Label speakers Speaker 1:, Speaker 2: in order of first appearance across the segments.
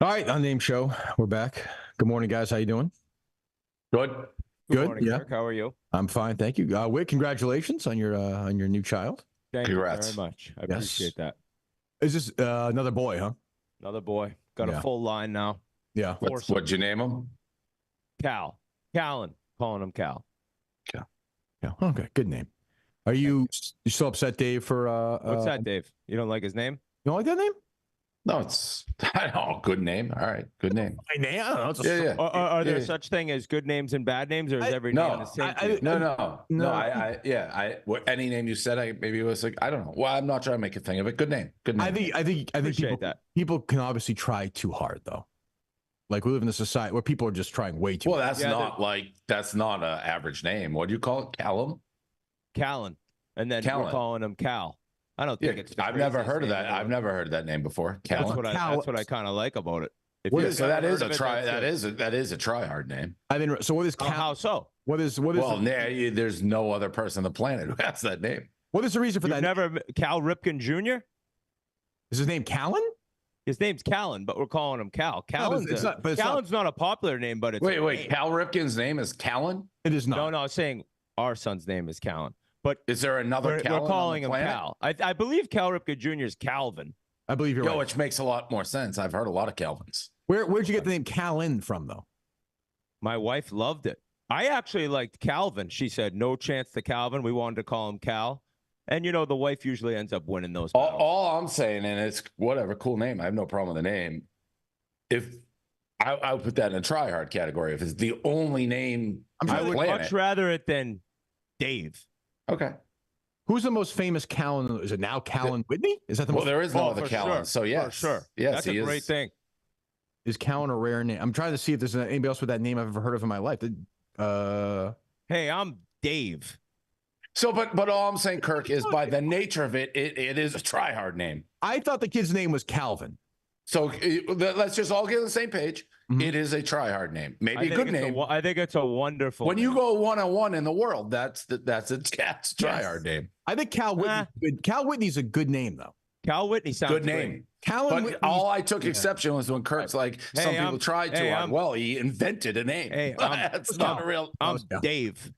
Speaker 1: All right, Unnamed Show. We're back. Good morning, guys. How you doing?
Speaker 2: Good.
Speaker 1: Good.
Speaker 3: Morning,
Speaker 1: Yeah,
Speaker 3: Kirk. How are you?
Speaker 1: I'm fine. Thank you. Whit, congratulations on your new child.
Speaker 3: Thank
Speaker 2: Congrats.
Speaker 3: you very much. I
Speaker 1: Yes.
Speaker 3: appreciate that.
Speaker 1: Is this another boy, huh?
Speaker 3: Another boy. Got
Speaker 1: Yeah.
Speaker 3: a full line now.
Speaker 1: Yeah.
Speaker 2: What'd you name him?
Speaker 3: Cal. Callan. Calling him Cal.
Speaker 1: Yeah. Okay. Good name. Are you still upset, Dave? For
Speaker 3: What's that, Dave? You don't like his name?
Speaker 1: You don't like that name?
Speaker 2: No, it's good name. All right, good name.
Speaker 1: My name? I don't know. It's
Speaker 2: Yeah.
Speaker 3: Are there
Speaker 2: Yeah.
Speaker 3: such thing as good names and bad names, or is every name the same? to you?
Speaker 2: No. Any name you said, maybe it was like, I don't know. Well, I'm not trying to make a thing of it. Good name. Good name.
Speaker 1: I think
Speaker 3: Appreciate that.
Speaker 1: people can obviously try too hard, though. Like, we live in a society where people are just trying way too
Speaker 2: Well,
Speaker 1: hard.
Speaker 2: that's not an average name. What do you call it? Callum?
Speaker 3: Callan. And then
Speaker 2: Callan.
Speaker 3: we're calling him Cal. I don't
Speaker 2: Yeah,
Speaker 3: think it's. the
Speaker 2: I've never
Speaker 3: craziest
Speaker 2: heard of
Speaker 3: name
Speaker 2: that.
Speaker 3: in the
Speaker 2: I've
Speaker 3: world.
Speaker 2: never heard of that name before.
Speaker 3: That's
Speaker 2: Callum.
Speaker 3: what I kind of like about it. If
Speaker 1: What
Speaker 3: you've
Speaker 1: is-
Speaker 2: So that
Speaker 3: never
Speaker 2: is
Speaker 3: heard
Speaker 2: a
Speaker 3: of it,
Speaker 2: try.
Speaker 3: that's good.
Speaker 2: That is a try hard name.
Speaker 1: I didn't. So what is Cal?
Speaker 3: How so?
Speaker 1: What is?
Speaker 2: Well, there's no other person on the planet who has that name.
Speaker 1: What is the reason for
Speaker 3: You've
Speaker 1: that?
Speaker 3: never Cal Ripken Jr.
Speaker 1: Is his name Callan?
Speaker 3: His name's Callan, but we're calling him Cal.
Speaker 1: it's not- but it's not-
Speaker 3: Callan's not a popular name, but it's a
Speaker 2: Wait.
Speaker 3: name.
Speaker 2: Cal Ripken's name is Callan?
Speaker 1: It is not.
Speaker 3: No, I was saying our son's name is Callan, but
Speaker 2: Is there another
Speaker 3: we're
Speaker 2: Callan
Speaker 3: calling
Speaker 2: on
Speaker 3: him
Speaker 2: the planet?
Speaker 3: Cal. I believe Cal Ripken Jr. is Calvin.
Speaker 1: I believe you're right.
Speaker 2: Which makes a lot more sense. I've heard a lot of Calvins.
Speaker 1: Where'd you get the name Callan from, though?
Speaker 3: My wife loved it. I actually liked Calvin. She said, no chance to Calvin. We wanted to call him Cal. And, the wife usually ends up winning those battles.
Speaker 2: All I'm saying, and it's whatever, cool name. I have no problem with the name. If I would put that in a try hard category, if it's the only name
Speaker 3: I
Speaker 2: on the
Speaker 3: would
Speaker 2: planet.
Speaker 3: much rather it than Dave.
Speaker 2: Okay.
Speaker 1: Who's the most famous Callan? Is it now Callan Whitney? Is that the
Speaker 2: Well,
Speaker 1: most?
Speaker 2: there is no
Speaker 3: Oh,
Speaker 2: other
Speaker 3: for
Speaker 2: Callan.
Speaker 3: sure.
Speaker 2: So, yes.
Speaker 3: For sure.
Speaker 2: Yes,
Speaker 3: That's a great thing.
Speaker 1: Is Callan a rare name? I'm trying to see if there's anybody else with that name I've ever heard of in my life.
Speaker 3: Hey, I'm Dave.
Speaker 2: So, but all I'm saying, Kirk, is by the nature of it, it is a try hard name.
Speaker 1: I thought the kid's name was Calvin.
Speaker 2: So let's just all get on the same page.
Speaker 1: Mhm.
Speaker 2: It is a try hard name.
Speaker 3: I
Speaker 2: Maybe a
Speaker 3: think
Speaker 2: good
Speaker 3: it's
Speaker 2: name.
Speaker 3: I think it's a wonderful
Speaker 2: When you
Speaker 3: name.
Speaker 2: go 1-on-1 in the world, that's a try hard name.
Speaker 1: I think Cal Whitney. Cal Whitney's a good name, though.
Speaker 3: Cal Whitney sounds
Speaker 2: Good
Speaker 3: great.
Speaker 2: name.
Speaker 1: Callan
Speaker 2: But
Speaker 1: Whitney's-
Speaker 2: all I took exception was when Kirk's like,
Speaker 3: Hey,
Speaker 2: some people
Speaker 3: I'm-
Speaker 2: tried too
Speaker 3: hey,
Speaker 2: hard.
Speaker 3: I'm-
Speaker 2: Well, he invented a name.
Speaker 3: Hey,
Speaker 2: That's not a real.
Speaker 3: I'm
Speaker 1: Yeah.
Speaker 3: Dave.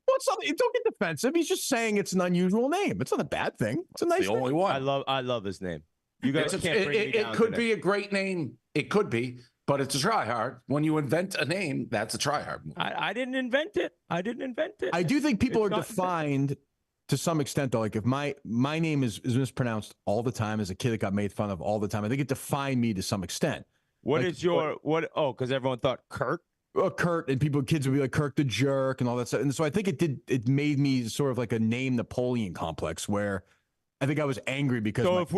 Speaker 1: Well, it's not, don't get defensive. He's just saying it's an unusual name. It's not a bad thing. It's a nice
Speaker 2: the
Speaker 1: name.
Speaker 2: only one.
Speaker 3: I love his name. You guys
Speaker 2: It's
Speaker 3: can't bring me
Speaker 2: it
Speaker 3: down
Speaker 2: could
Speaker 3: today.
Speaker 2: be a great name. It could be, but it's a try hard. When you invent a name, that's a try hard.
Speaker 3: I didn't invent it. I
Speaker 1: do think people
Speaker 3: It's
Speaker 1: are
Speaker 3: not-
Speaker 1: defined to some extent, though. Like if my name is mispronounced all the time as a kid that got made fun of all the time, I think it defined me to some extent.
Speaker 3: What
Speaker 1: Like,
Speaker 3: is your what? Oh, because everyone thought Kurt.
Speaker 1: Kurt, and kids would be like Kirk the jerk and all that stuff. And so I think it made me sort of like a name Napoleon complex where I think I was angry because.
Speaker 3: So if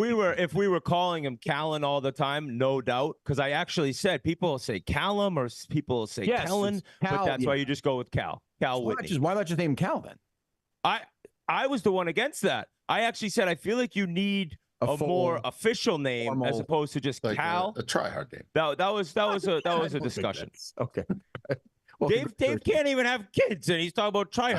Speaker 3: we were calling him Callan all the time, no doubt, because I actually said people say Callum or people say
Speaker 1: Yes,
Speaker 3: Kellen,
Speaker 1: it's Cal,
Speaker 3: but that's
Speaker 1: yeah.
Speaker 3: why you just go with Cal
Speaker 1: why
Speaker 3: Whitney.
Speaker 1: not just name him Cal then?
Speaker 3: I was the one against that. I actually said I feel like you need a more official name as
Speaker 1: formal-
Speaker 3: opposed to just
Speaker 2: Like
Speaker 3: Cal.
Speaker 2: a try hard name.
Speaker 3: That was a discussion.
Speaker 1: Okay. Well,
Speaker 3: Dave can't even have kids, and he's talking about trying.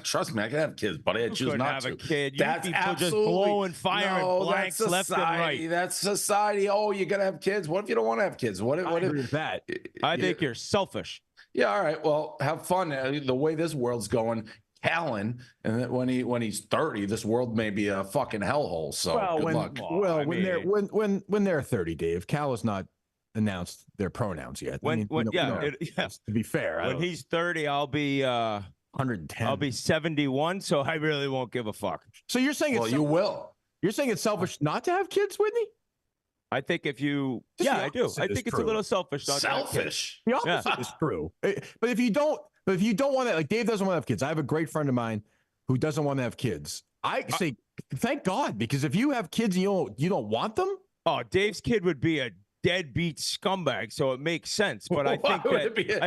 Speaker 2: Trust me, I can have kids, but I choose
Speaker 3: couldn't
Speaker 2: not
Speaker 3: have
Speaker 2: to.
Speaker 3: a kid. You
Speaker 2: That's
Speaker 3: people just
Speaker 2: absolutely
Speaker 3: blowing fire and blanks
Speaker 2: that's
Speaker 3: left and
Speaker 2: society.
Speaker 3: right.
Speaker 2: That's society. Oh, you gotta have kids. What if you don't want to have kids? What
Speaker 1: I
Speaker 2: if?
Speaker 1: agree with that.
Speaker 3: I think you're selfish.
Speaker 2: Yeah. All right. Well, have fun. The way this world's going, Callan, and then when he's 30, this world may be a fucking hellhole. So good luck.
Speaker 1: Well,
Speaker 3: I
Speaker 1: when they're 30, Dave, Cal has not announced their pronouns yet. To be fair,
Speaker 3: When he's 30, I'll be
Speaker 1: 110.
Speaker 3: I'll be 71, so I really won't give a fuck.
Speaker 1: So you're saying
Speaker 2: Well, you will.
Speaker 1: You're saying it's selfish not to have kids, Whitney?
Speaker 3: I think if you,
Speaker 1: Just
Speaker 3: yeah,
Speaker 1: the
Speaker 3: I do.
Speaker 1: opposite
Speaker 3: I
Speaker 1: is
Speaker 3: think it's a
Speaker 1: true.
Speaker 3: little selfish. Not to have kids.
Speaker 2: Selfish.
Speaker 1: The opposite is true. But if you don't want that, like Dave doesn't want to have kids. I have a great friend of mine who doesn't want to have kids. I say, thank God, because if you have kids and you don't want them,
Speaker 3: Oh, Dave's kid would be a deadbeat scumbag, so it makes sense. But I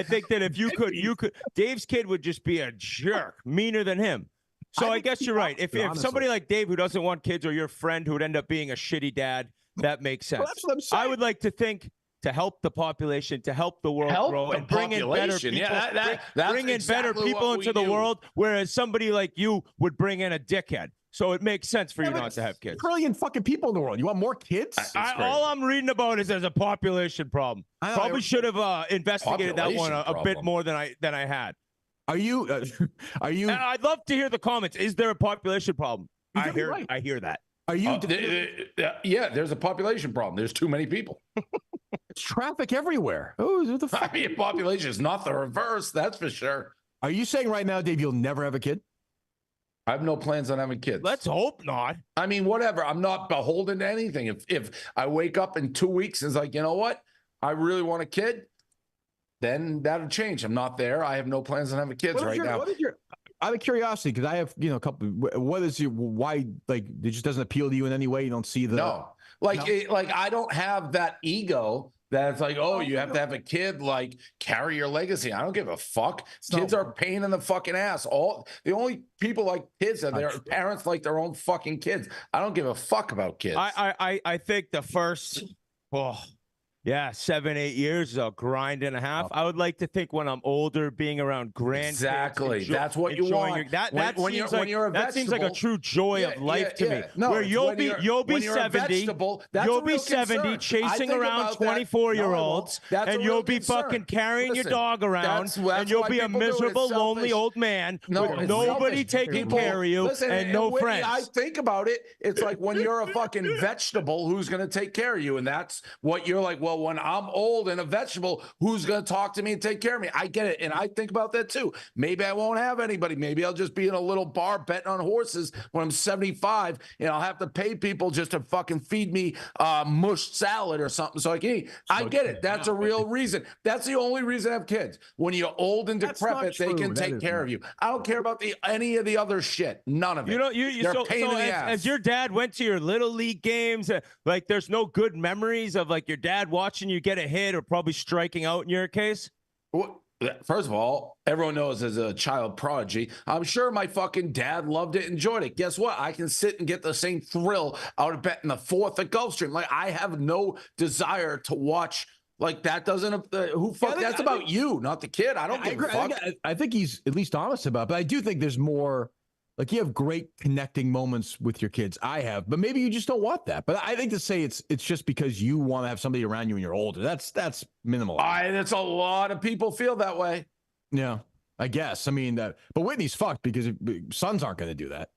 Speaker 3: think that if you could, Dave's kid would just be a jerk, meaner than him. So I guess you're right. If somebody like Dave who doesn't want kids, or your friend who would end up being a shitty dad, that makes sense.
Speaker 1: Well, that's what I'm saying.
Speaker 3: I would like to think to help the population, to help the world grow, and bring in better people.
Speaker 2: Yeah, that's
Speaker 3: bring in
Speaker 2: exactly
Speaker 3: better people
Speaker 2: what
Speaker 3: into
Speaker 2: we
Speaker 3: the
Speaker 2: do.
Speaker 3: world, whereas somebody like you would bring in a dickhead. So it makes sense for you not to have kids.
Speaker 1: Trillion fucking people in the world. You want more kids?
Speaker 3: All I'm reading about is there's a population problem. Probably should have investigated that one a bit more than I had.
Speaker 1: Are you?
Speaker 3: I'd love to hear the comments. Is there a population problem? I hear that.
Speaker 1: Are you?
Speaker 2: Yeah, there's a population problem. There's too many people.
Speaker 1: It's traffic everywhere. Oh, the fuck?
Speaker 2: I mean, population is not the reverse. That's for sure.
Speaker 1: Are you saying right now, Dave, you'll never have a kid?
Speaker 2: I have no plans on having kids.
Speaker 3: Let's hope not.
Speaker 2: I mean, whatever. I'm not beholden to anything. If I wake up in 2 weeks and it's like, you know what? I really want a kid, then that'll change. I'm not there. I have no plans on having kids right now.
Speaker 1: Out of curiosity, because I have, a couple. What is why? Like, it just doesn't appeal to you in any way. You don't see the
Speaker 2: like I don't have that ego that it's like, oh, you have to have a kid, like carry your legacy. I don't give a fuck. Kids are a pain in the fucking ass. The only people like kids are their parents like their own fucking kids. I don't give a fuck about kids.
Speaker 3: I think the first 7, 8 years is a grind and a half. I would like to think when I'm older, being around grandkids.
Speaker 2: Exactly. That's what you want.
Speaker 3: That seems like a true joy of life to me.
Speaker 2: No,
Speaker 3: where you'll be 70, you'll be 70 chasing around 24-year-olds, and you'll be fucking carrying your dog around, and you'll be a miserable, lonely old man with nobody taking care of you and no friends.
Speaker 2: I think about it. It's like when you're a fucking vegetable, who's going to take care of you? And that's what you're like, well, when I'm old and a vegetable, who's going to talk to me and take care of me? I get it. And I think about that too. Maybe I won't have anybody. Maybe I'll just be in a little bar betting on horses when I'm 75 and I'll have to pay people just to fucking feed me mushed salad or something so I can eat. I get it. That's a real reason. That's the only reason I have kids. When you're old and decrepit, they can take care of you. I don't care about any of the other shit. None of it. They're pain in the ass.
Speaker 3: As your dad went to your little league games, like there's no good memories of like your dad watching you get a hit or probably striking out in your case?
Speaker 2: Well, first of all, everyone knows as a child prodigy, I'm sure my fucking dad loved it, enjoyed it. Guess what? I can sit and get the same thrill out of betting the fourth at Gulfstream. Like, I have no desire to watch. Like, that doesn't, that's about you, not the kid. I don't give a fuck.
Speaker 1: I think he's at least honest about it, but I do think there's more. Like, you have great connecting moments with your kids. I have, but maybe you just don't want that. But I think to say it's just because you want to have somebody around you when you're older. That's minimal.
Speaker 2: That's a lot of people feel that way.
Speaker 1: Yeah, I guess. I mean, but Whitney's fucked because sons aren't going to do that.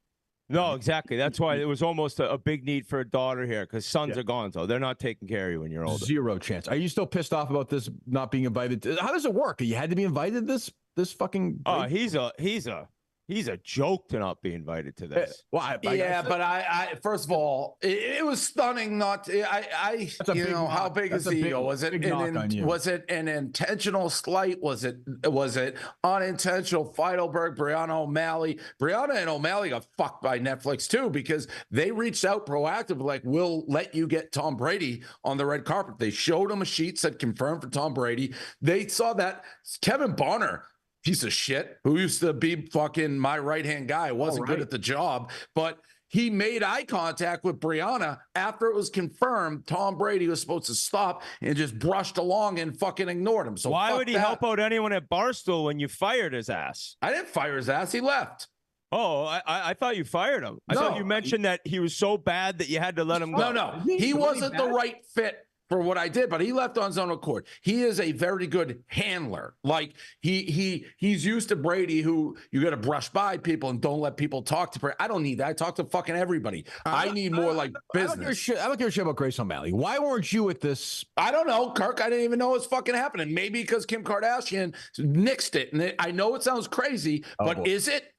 Speaker 3: No, exactly. That's why it was almost a big need for a daughter here because sons are gone, so they're not taking care of you when you're older.
Speaker 1: Zero chance. Are you still pissed off about this not being invited? How does it work? You had to be invited to this fucking.
Speaker 3: Oh, he's a joke to not be invited to this.
Speaker 1: Well,
Speaker 2: but I first of all, it was stunning. Not how big is the ego? Was it an intentional slight? Was it unintentional? Feidelberg, Brianna and O'Malley got fucked by Netflix too because they reached out proactively, like, we'll let you get Tom Brady on the red carpet. They showed him a sheet, said confirmed for Tom Brady. They saw that Kevin Bonner, piece of shit, who used to be fucking my right-hand guy, wasn't good at the job, but he made eye contact with Brianna after it was confirmed Tom Brady was supposed to stop and just brushed along and fucking ignored him. So
Speaker 3: why would he help out anyone at Barstool when you fired his ass?
Speaker 2: I didn't fire his ass. He left.
Speaker 3: Oh, I thought you fired him. I thought you mentioned that he was so bad that you had to let him go.
Speaker 2: No. He wasn't the right fit for what I did, but he left on his own accord. He is a very good handler. Like he's used to Brady, who you got to brush by people and don't let people talk to Brady. I don't need that. I talk to fucking everybody. I need more like business.
Speaker 1: I don't give a shit about Grace O'Malley. Why weren't you at this?
Speaker 2: I don't know, Kirk. I didn't even know it was fucking happening. Maybe because Kim Kardashian nixed it. And I know it sounds crazy, but is it?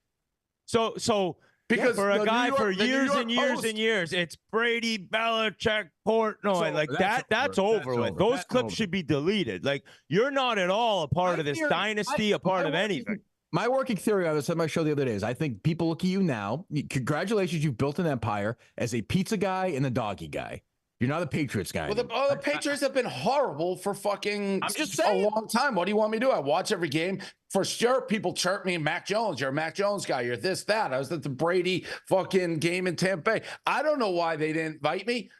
Speaker 3: So because for a guy for years and years and years, it's Brady, Belichick, Portnoy, that's over with. Those clips should be deleted. Like, you're not at all a part of this dynasty, a part of anything.
Speaker 1: My working theory, I said on my show the other day, is I think people look at you now. Congratulations, you've built an empire as a pizza guy and a doggy guy. You're not a Patriots guy.
Speaker 2: Well, the Patriots have been horrible for fucking a long time. What do you want me to do? I watch every game. for sure, people chirp me, Mac Jones, you're a Mac Jones guy. You're this, that. I was at the Brady fucking game in Tampa Bay. I don't know why they didn't invite me.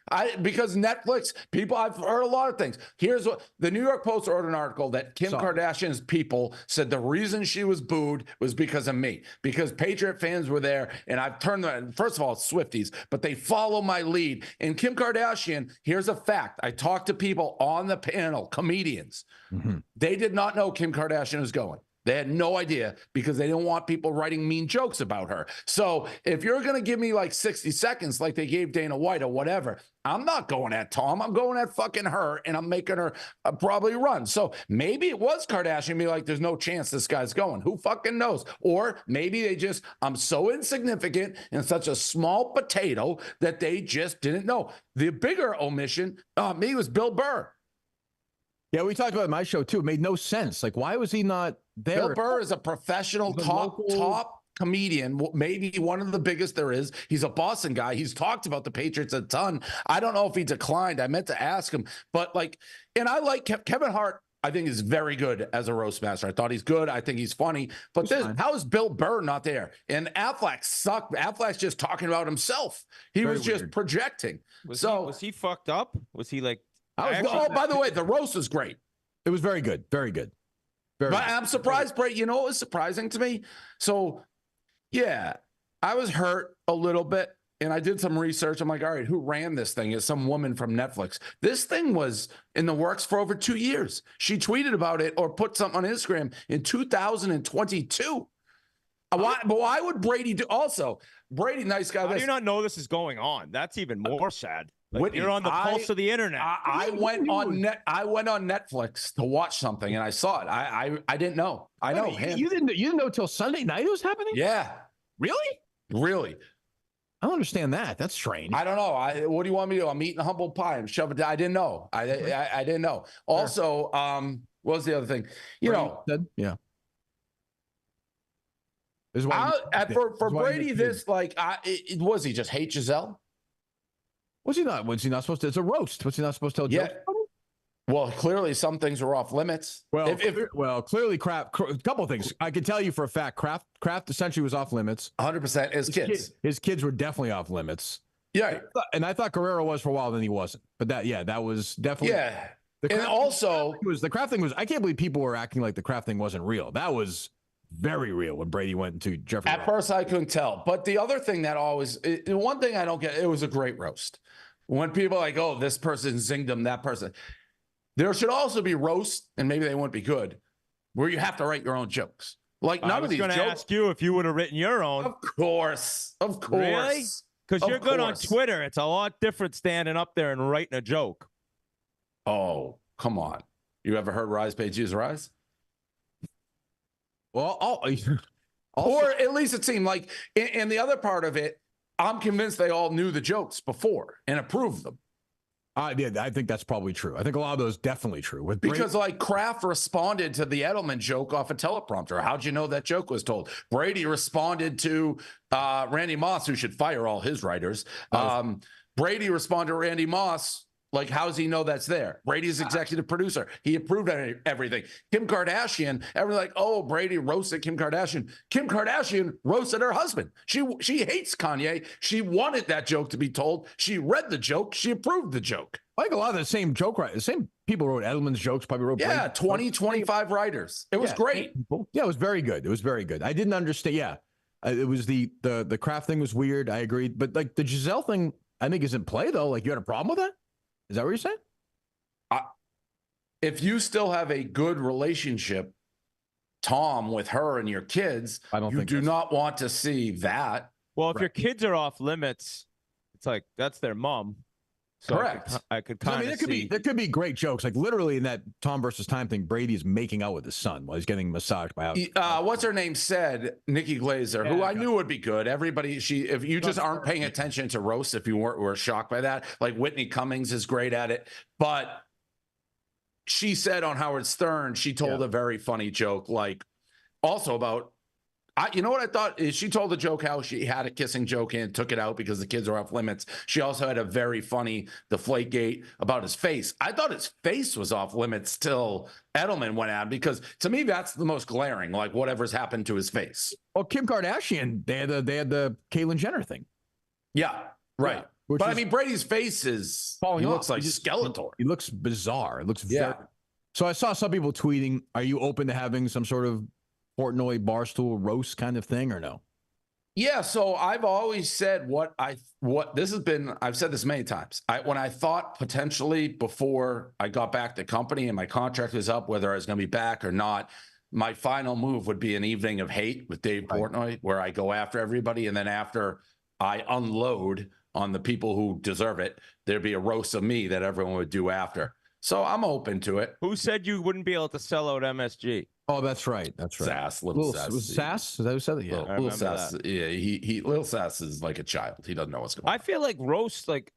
Speaker 2: Because Netflix, people, I've heard a lot of things. Here's what the New York Post wrote an article that Kim Kardashian's people said the reason she was booed was because of me, because Patriot fans were there. And I've turned them, first of all, it's Swifties, but they follow my lead. And Kim Kardashian, here's a fact. I talked to people on the panel, comedians. Mm-hmm. They did not know Kim Kardashian was going. They had no idea because they didn't want people writing mean jokes about her. So if you're going to give me like 60 seconds like they gave Dana White or whatever, I'm not going at Tom. I'm going at fucking her, and I'm making her probably run. So maybe it was Kardashian be like, there's no chance this guy's going. Who fucking knows? Or maybe they just, I'm so insignificant and such a small potato that they just didn't know. The bigger omission, me, was Bill Burr.
Speaker 1: Yeah, we talked about it in my show, too. It made no sense. Like, why was he not there?
Speaker 2: Bill Burr is a professional top comedian, maybe one of the biggest there is. He's a Boston guy. He's talked about the Patriots a ton. I don't know if he declined. I meant to ask him. But, like, and I like Kevin Hart. I think is very good as a roast master. I thought he's good. I think he's funny. But how is Bill Burr not there? And Affleck sucked. Affleck's just talking about himself. He was just projecting.
Speaker 3: Was he fucked up? Was he like...
Speaker 2: by the way, the roast was great.
Speaker 1: It was very good. Very good.
Speaker 2: But I'm surprised, Brady. You know what was surprising to me? So, yeah, I was hurt a little bit, and I did some research. I'm like, all right, who ran this thing? It's some woman from Netflix. This thing was in the works for over 2 years. She tweeted about it or put something on Instagram in 2022. Why would Brady do? Also, Brady, nice guy.
Speaker 3: How do you not know this is going on? That's even more sad. Like, Whitney, you're on the pulse of the internet.
Speaker 2: I went on Netflix to watch something, and I saw it. I didn't know. I know him.
Speaker 1: You didn't know till Sunday night it was happening?
Speaker 2: Yeah.
Speaker 1: Really?
Speaker 2: Really.
Speaker 1: I don't understand that. That's strange.
Speaker 2: I don't know. What do you want me to do? I'm eating humble pie and shove it down. I didn't know. I didn't know. Also, what was the other thing?
Speaker 1: Yeah.
Speaker 2: For Brady, this was he just hate Giselle?
Speaker 1: Was he not? Was he not supposed to? It's a roast. Was he not supposed to tell jokes?
Speaker 2: Well, clearly some things are off limits.
Speaker 1: Well, clearly Kraft. A couple of things. I can tell you for a fact. Kraft essentially was off limits.
Speaker 2: 100%. His kids
Speaker 1: were definitely off limits.
Speaker 2: Yeah,
Speaker 1: and I thought Guerrero was for a while, then he wasn't. But that was definitely.
Speaker 2: Yeah, the
Speaker 1: Kraft thing was. I can't believe people were acting like the Kraft thing wasn't real. That was very real when Brady went into Jeffrey.
Speaker 2: At first, I couldn't tell. But the other thing that one thing I don't get, it was a great roast. When people are like, oh, this person zinged him, that person. There should also be roasts, and maybe they wouldn't be good, where you have to write your own jokes. Like none of these jokes. I was going to
Speaker 3: ask you if you would have written your own.
Speaker 2: Of course.
Speaker 3: Really? Because you're good on Twitter. It's a lot different standing up there and writing a joke.
Speaker 2: Oh, come on. You ever heard Rise, Pay, Choose, Rise? Well, or at least it seemed like, and the other part of it, I'm convinced they all knew the jokes before and approved them.
Speaker 1: I think that's probably true. I think a lot of those definitely true.
Speaker 2: Because like Kraft responded to the Edelman joke off a teleprompter. How'd you know that joke was told? Brady responded to Randy Moss, who should fire all his writers. Brady responded to Randy Moss. Like, how does he know that's there? Brady's executive producer. He approved everything. Kim Kardashian, everyone's like, oh, Brady roasted Kim Kardashian. Kim Kardashian roasted her husband. She hates Kanye. She wanted that joke to be told. She read the joke. She approved the joke.
Speaker 1: Like a lot of the same joke writers. The same people wrote Edelman's jokes, probably wrote.
Speaker 2: Yeah, 25 writers. It was great.
Speaker 1: Yeah, it was very good. It was very good. I didn't understand. Yeah, it was the Kraft thing was weird. I agreed. But like the Giselle thing, I think is in play, though. Like, you had a problem with that? Is that what you're saying?
Speaker 2: If you still have a good relationship, Tom, with her and your kids, you do not want to see that.
Speaker 3: Well, if your kids are off limits, it's like that's their mom. So
Speaker 2: correct.
Speaker 3: I could kind of see.
Speaker 1: There could be great jokes. Like literally in that Tom versus Time thing, Brady's making out with his son while he's getting massaged by
Speaker 2: what's her name said, Nikki Glazer, who I knew would be good. Everybody, if you just aren't paying attention to roast, if you were shocked by that, like Whitney Cummings is great at it. But she said on Howard Stern, she told a very funny joke, like also about You know what I thought is she told the joke how she had a kissing joke and took it out because the kids are off limits. She also had a very funny Deflategate about his face. I thought his face was off limits till Edelman went out, because to me that's the most glaring, like whatever's happened to his face.
Speaker 1: Well, Kim Kardashian, they had the Caitlyn Jenner thing.
Speaker 2: Yeah, right. Yeah, but I mean, Brady's face is he looks like Skeletor.
Speaker 1: He looks bizarre. It looks very. So I saw some people tweeting, "Are you open to having some sort of Portnoy Barstool roast kind of thing or no?"
Speaker 2: Yeah, so I've always said I've said this many times. When I thought potentially before I got back to company and my contract was up, whether I was going to be back or not, my final move would be an evening of hate with Dave Portnoy, where I go after everybody, and then after I unload on the people who deserve it, there'd be a roast of me that everyone would do after. So I'm open to it.
Speaker 3: Who said you wouldn't be able to sell out MSG?
Speaker 1: Oh, that's right. That's right.
Speaker 2: Sass, little Sass.
Speaker 1: Was Sass? Is that who said it? Yeah.
Speaker 2: Little Sass. That. Yeah, he little Sass is like a child. He doesn't know what's going on.
Speaker 3: I feel like roast, like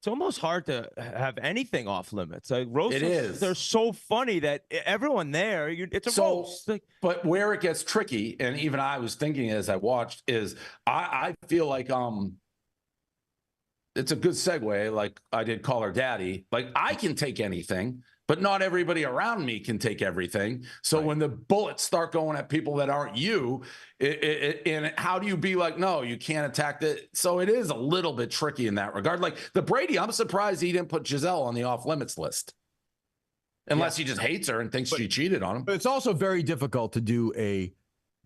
Speaker 3: it's almost hard to have anything off limits. Like roast, they're so funny that everyone there, it's a roast. Like,
Speaker 2: but where it gets tricky, and even I was thinking as I watched, is I feel like it's a good segue. Like I did Call Her Daddy. Like I can take anything, but not everybody around me can take everything. So when the bullets start going at people that aren't you, and how do you be like, no, you can't attack it? So it is a little bit tricky in that regard. Like the Brady, I'm surprised he didn't put Giselle on the off limits list. Unless he just hates her and thinks she cheated on him.
Speaker 1: But it's also very difficult to do a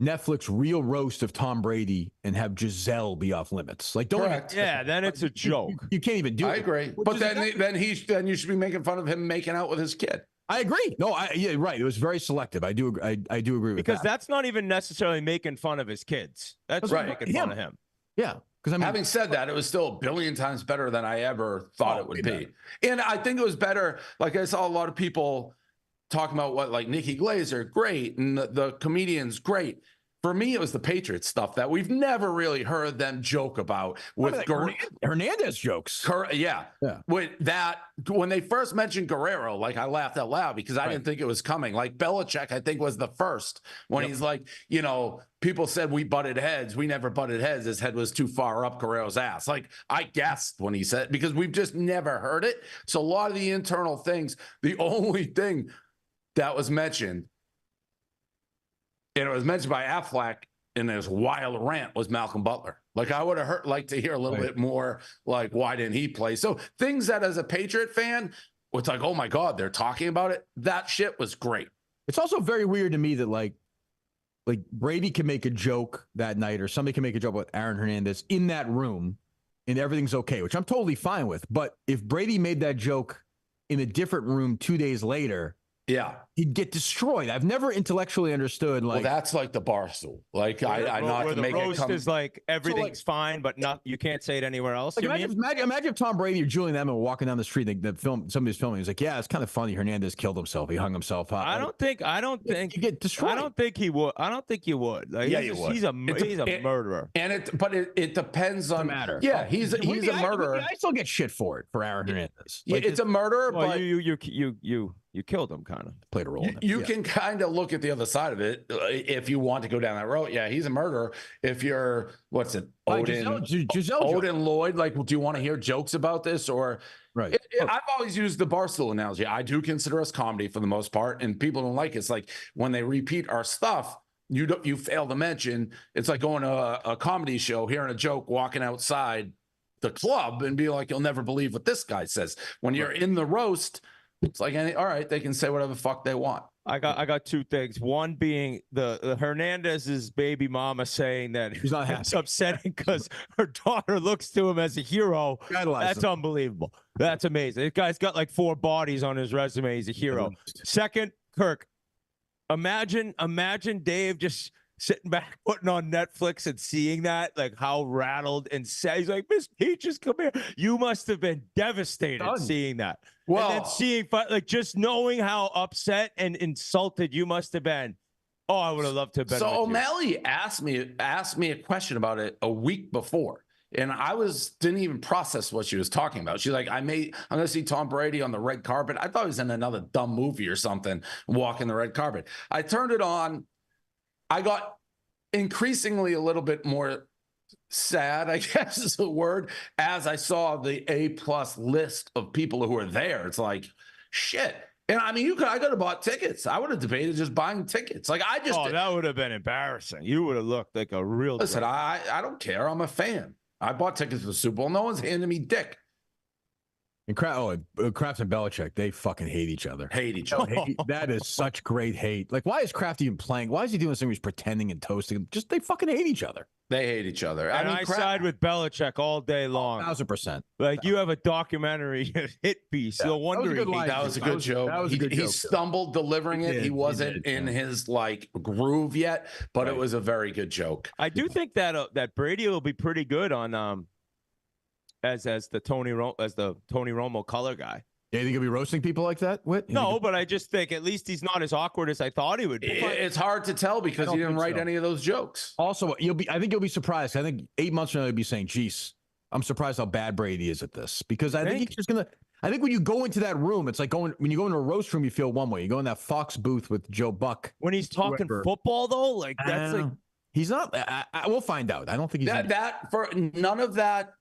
Speaker 1: Netflix real roast of Tom Brady and have Giselle be off limits. Like, don't.
Speaker 3: Then it's a joke.
Speaker 1: You can't even do it.
Speaker 2: I agree. But then you should be making fun of him making out with his kid.
Speaker 1: I agree. No, right. It was very selective. I do agree with
Speaker 3: because that's not even necessarily making fun of his kids. That's making fun of him.
Speaker 1: Yeah. Because I mean,
Speaker 2: having said that, it was still a billion times better than I ever thought it would be. And I think it was better. Like I saw a lot of people talking about what, like Nikki Glazer, great, and the comedians, great. For me, it was the Patriots stuff that we've never really heard them joke about with
Speaker 1: Hernandez jokes.
Speaker 2: Yeah. With that, when they first mentioned Guerrero, like I laughed out loud because I didn't think it was coming. Like Belichick, I think was the first when he's like, people said we butted heads. We never butted heads. His head was too far up Guerrero's ass. Like I gasped when he said, because we've just never heard it. So a lot of the internal things, the only thing that was mentioned, and it was mentioned by Affleck in his wild rant, was Malcolm Butler. Like I would have liked to hear a little bit more, like why didn't he play? So things that as a Patriot fan, it's like, oh my God, they're talking about it. That shit was great.
Speaker 1: It's also very weird to me that like Brady can make a joke that night, or somebody can make a joke about Aaron Hernandez in that room, and everything's okay, which I'm totally fine with. But if Brady made that joke in a different room 2 days later, he'd get destroyed. I've never intellectually understood. Like,
Speaker 2: well, that's like the Barstool. Like I not to make
Speaker 3: roast is like everything's fine, but not you can't say it anywhere else.
Speaker 1: Like, imagine if Tom Brady or Julian Edelman were walking down the street, somebody's filming. He's like, "Yeah, it's kind of funny. Hernandez killed himself. He hung himself up."
Speaker 3: I don't think
Speaker 1: you get destroyed.
Speaker 3: I don't think he would. I don't think you would. Like,
Speaker 2: you would.
Speaker 3: He's a murderer.
Speaker 2: And it depends on
Speaker 1: matter.
Speaker 2: Yeah, he's a murderer.
Speaker 1: I still get shit for it for Aaron Hernandez.
Speaker 2: Like, it's a murderer,
Speaker 3: well,
Speaker 2: but
Speaker 3: you killed him, kind of
Speaker 1: played a role in it.
Speaker 2: You can kind of look at the other side of it if you want to go down that road. Yeah, he's a murderer. If you're, Odin Lloyd, like, do you want to hear jokes about this? Or I've always used the Barstool analogy. I do consider us comedy for the most part, and people don't like it. It's like when they repeat our stuff, you fail to mention. It's like going to a comedy show, hearing a joke, walking outside the club, and be like, you'll never believe what this guy says. When you're in the roast, it's like, all right, they can say whatever the fuck they want.
Speaker 3: I got two things. One being the Hernandez's baby mama saying that
Speaker 1: he's not happy.
Speaker 3: It's upsetting because her daughter looks to him as a hero. That's unbelievable. That's amazing. This guy's got like 4 bodies on his resume. He's a hero. Second, Kirk, imagine Dave just sitting back, putting on Netflix and seeing that, like how rattled and sad. He's like, Miss Peaches, come here. You must have been devastated seeing that. Well, and then seeing, like, just knowing how upset and insulted you must have been. Oh, I would have loved to have been.
Speaker 2: So O'Malley asked me a question about it a week before, and I didn't even process what she was talking about. She's like, I'm going to see Tom Brady on the red carpet. I thought he was in another dumb movie or something, walking the red carpet. I turned it on. I got increasingly a little bit more sad, I guess is the word, as I saw the A+ list of people who are there. It's like, shit. And I mean, I could have bought tickets. I would have debated just buying tickets. Like
Speaker 3: that would have been embarrassing. You would have looked like a real.
Speaker 2: Listen, I don't care. I'm a fan. I bought tickets to the Super Bowl. No one's handing me dick.
Speaker 1: And Kraft and Belichick, they fucking hate each other. That is such great hate. Like, why is Kraft even playing? Why is he doing something? He's pretending and toasting. Just they fucking hate each other.
Speaker 2: They hate each other.
Speaker 3: And I side with Belichick all day long.
Speaker 1: 1,000%.
Speaker 3: Like, you have a documentary hit piece. No wonder
Speaker 2: that was a good joke. He stumbled delivering it. He wasn't in his like groove yet, but it was a very good joke.
Speaker 3: I do think that Brady will be pretty good on as the Tony Romo color guy.
Speaker 1: Yeah, you think he'll be roasting people like that, Whit?
Speaker 3: No, but I just think at least he's not as awkward as I thought he would be.
Speaker 2: It's hard to tell because he didn't write any of those jokes.
Speaker 1: Also, I think you'll be surprised. I think 8 months from now, you'll be saying, geez, I'm surprised how bad Brady is at this. Because I think he's just going to – I think when you go into that room, it's like when you go into a roast room, you feel one way. You go in that Fox booth with Joe Buck.
Speaker 3: When he's talking football, though, like that's like –
Speaker 1: he's not – we'll find out. I don't think he's –
Speaker 2: none of that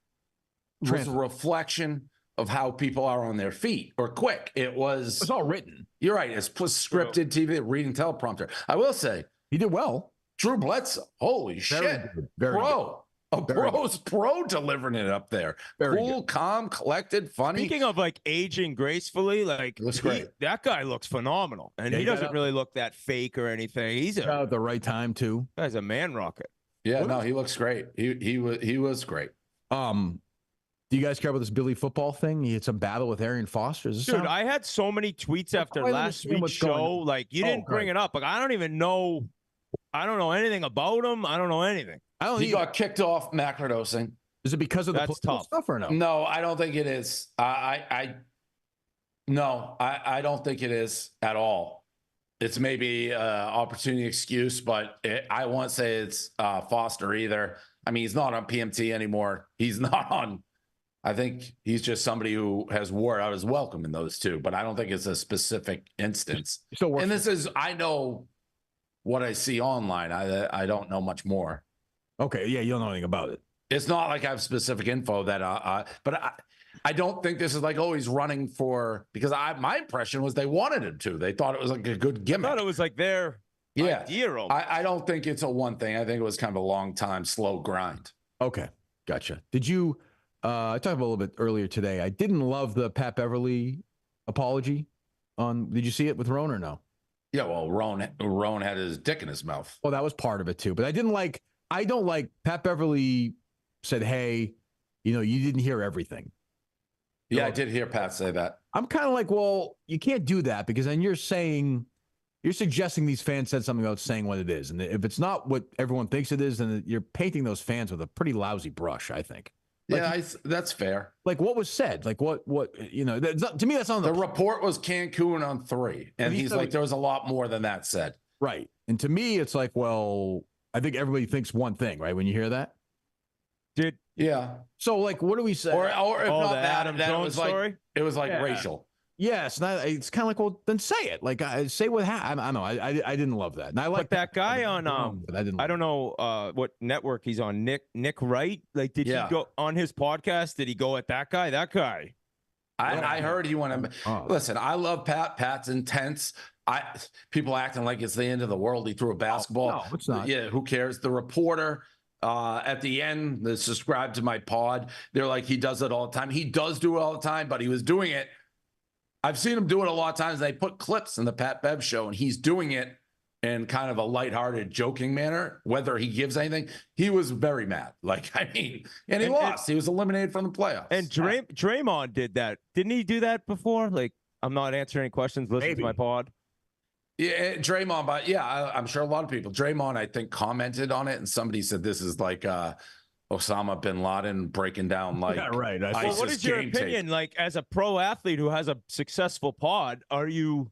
Speaker 2: was a reflection – of how people are on their feet or quick. It's
Speaker 1: all written.
Speaker 2: You're right. It's scripted TV, reading teleprompter. I will say
Speaker 1: he did well.
Speaker 2: Drew Bledsoe. Holy shit. Pro. A pro's pro delivering it up there. Cool, calm, collected, funny.
Speaker 3: Speaking of like aging gracefully, like
Speaker 2: looks great.
Speaker 3: That guy looks phenomenal. And he doesn't really look that fake or anything. He's
Speaker 1: at the right time too.
Speaker 3: Guy's a man rocket.
Speaker 2: Yeah, he looks great. He was great.
Speaker 1: Do you guys care about this Billy football thing? He had some battle with Arian Foster.
Speaker 3: Dude, I had so many tweets after last week's show. Like, you didn't bring it up. Like, I don't even know. I don't know anything about him. I don't know anything.
Speaker 2: He got kicked off macrodosing.
Speaker 1: Is it because of the political stuff or no?
Speaker 2: No, I don't think it is. I don't think it is at all. It's maybe an opportunity excuse, but I won't say it's Foster either. I mean, he's not on PMT anymore. He's not on. I think he's just somebody who has wore out his welcome in those two, but I don't think it's a specific instance. And this is, I know what I see online. I don't know much more.
Speaker 1: Okay. Yeah. You don't know anything about it.
Speaker 2: It's not like I have specific info that, but I don't think this is like, oh, he's running for, because my impression was they wanted him to. They thought it was like a good gimmick.
Speaker 3: I thought it was like their idea.
Speaker 2: I don't think it's a one thing. I think it was kind of a long time, slow grind.
Speaker 1: Okay. Gotcha. Did you, I talked about a little bit earlier today. I didn't love the Pat Beverly apology. Did you see it with Roan or no?
Speaker 2: Yeah, well, Roan had his dick in his mouth.
Speaker 1: Well, that was part of it too. But I don't like Pat Beverly said, hey, you didn't hear everything.
Speaker 2: Yeah, I did hear Pat say that.
Speaker 1: I'm kind of like, well, you can't do that because then you're suggesting these fans said something about saying what it is. And if it's not what everyone thinks it is, then you're painting those fans with a pretty lousy brush, I think.
Speaker 2: Like, that's fair.
Speaker 1: Like what was said, like what to me, that's on
Speaker 2: the report was Cancun on 3. And he's like, there was a lot more than that said.
Speaker 1: Right. And to me, it's like, well, I think everybody thinks one thing, right? When you hear that.
Speaker 2: Yeah.
Speaker 1: So like, what do we say?
Speaker 2: Or if not that,
Speaker 3: it
Speaker 2: was like racial.
Speaker 1: Yes, it's kind of like, well, then say it. Like, say what happened. I know. I didn't love that, and I like
Speaker 3: that guy on. I don't know what network he's on. Nick Wright. Like, did he go on his podcast? Did he go at that guy? That guy.
Speaker 2: I heard he went. Listen, I love Pat. Pat's intense. People acting like it's the end of the world. He threw a basketball.
Speaker 1: No, it's not.
Speaker 2: Yeah, who cares? The reporter. At the end, they subscribe to my pod. They're like, he does it all the time. He does do it all the time, but he was doing it. I've seen him do it a lot of times. They put clips in the Pat Bev show, and he's doing it in kind of a lighthearted, joking manner. Whether he gives anything, he was very mad. Like, I mean, and he lost. He was eliminated from the playoffs.
Speaker 3: And Draymond did that. Didn't he do that before? Like, I'm not answering any questions. Listen to my pod.
Speaker 2: Yeah, Draymond, but yeah, I'm sure a lot of people. Draymond, I think, commented on it, and somebody said this is like Osama bin Laden breaking down like.
Speaker 1: Yeah, right.
Speaker 3: Well, what is your opinion? Tape. Like, as a pro athlete who has a successful pod, are you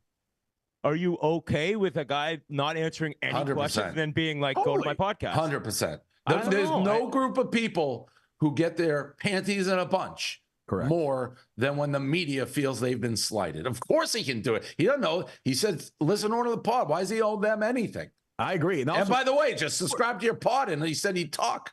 Speaker 3: okay with a guy not answering any
Speaker 2: 100%.
Speaker 3: Questions and then being like, go to my podcast?
Speaker 2: 100%. There's no group of people who get their panties in a bunch.
Speaker 1: Correct.
Speaker 2: More than when the media feels they've been slighted. Of course he can do it. He doesn't know. He said, listen on to the pod. Why does he owe them anything?
Speaker 1: I agree.
Speaker 2: And by the way, just subscribe to your pod. And he said he'd talk.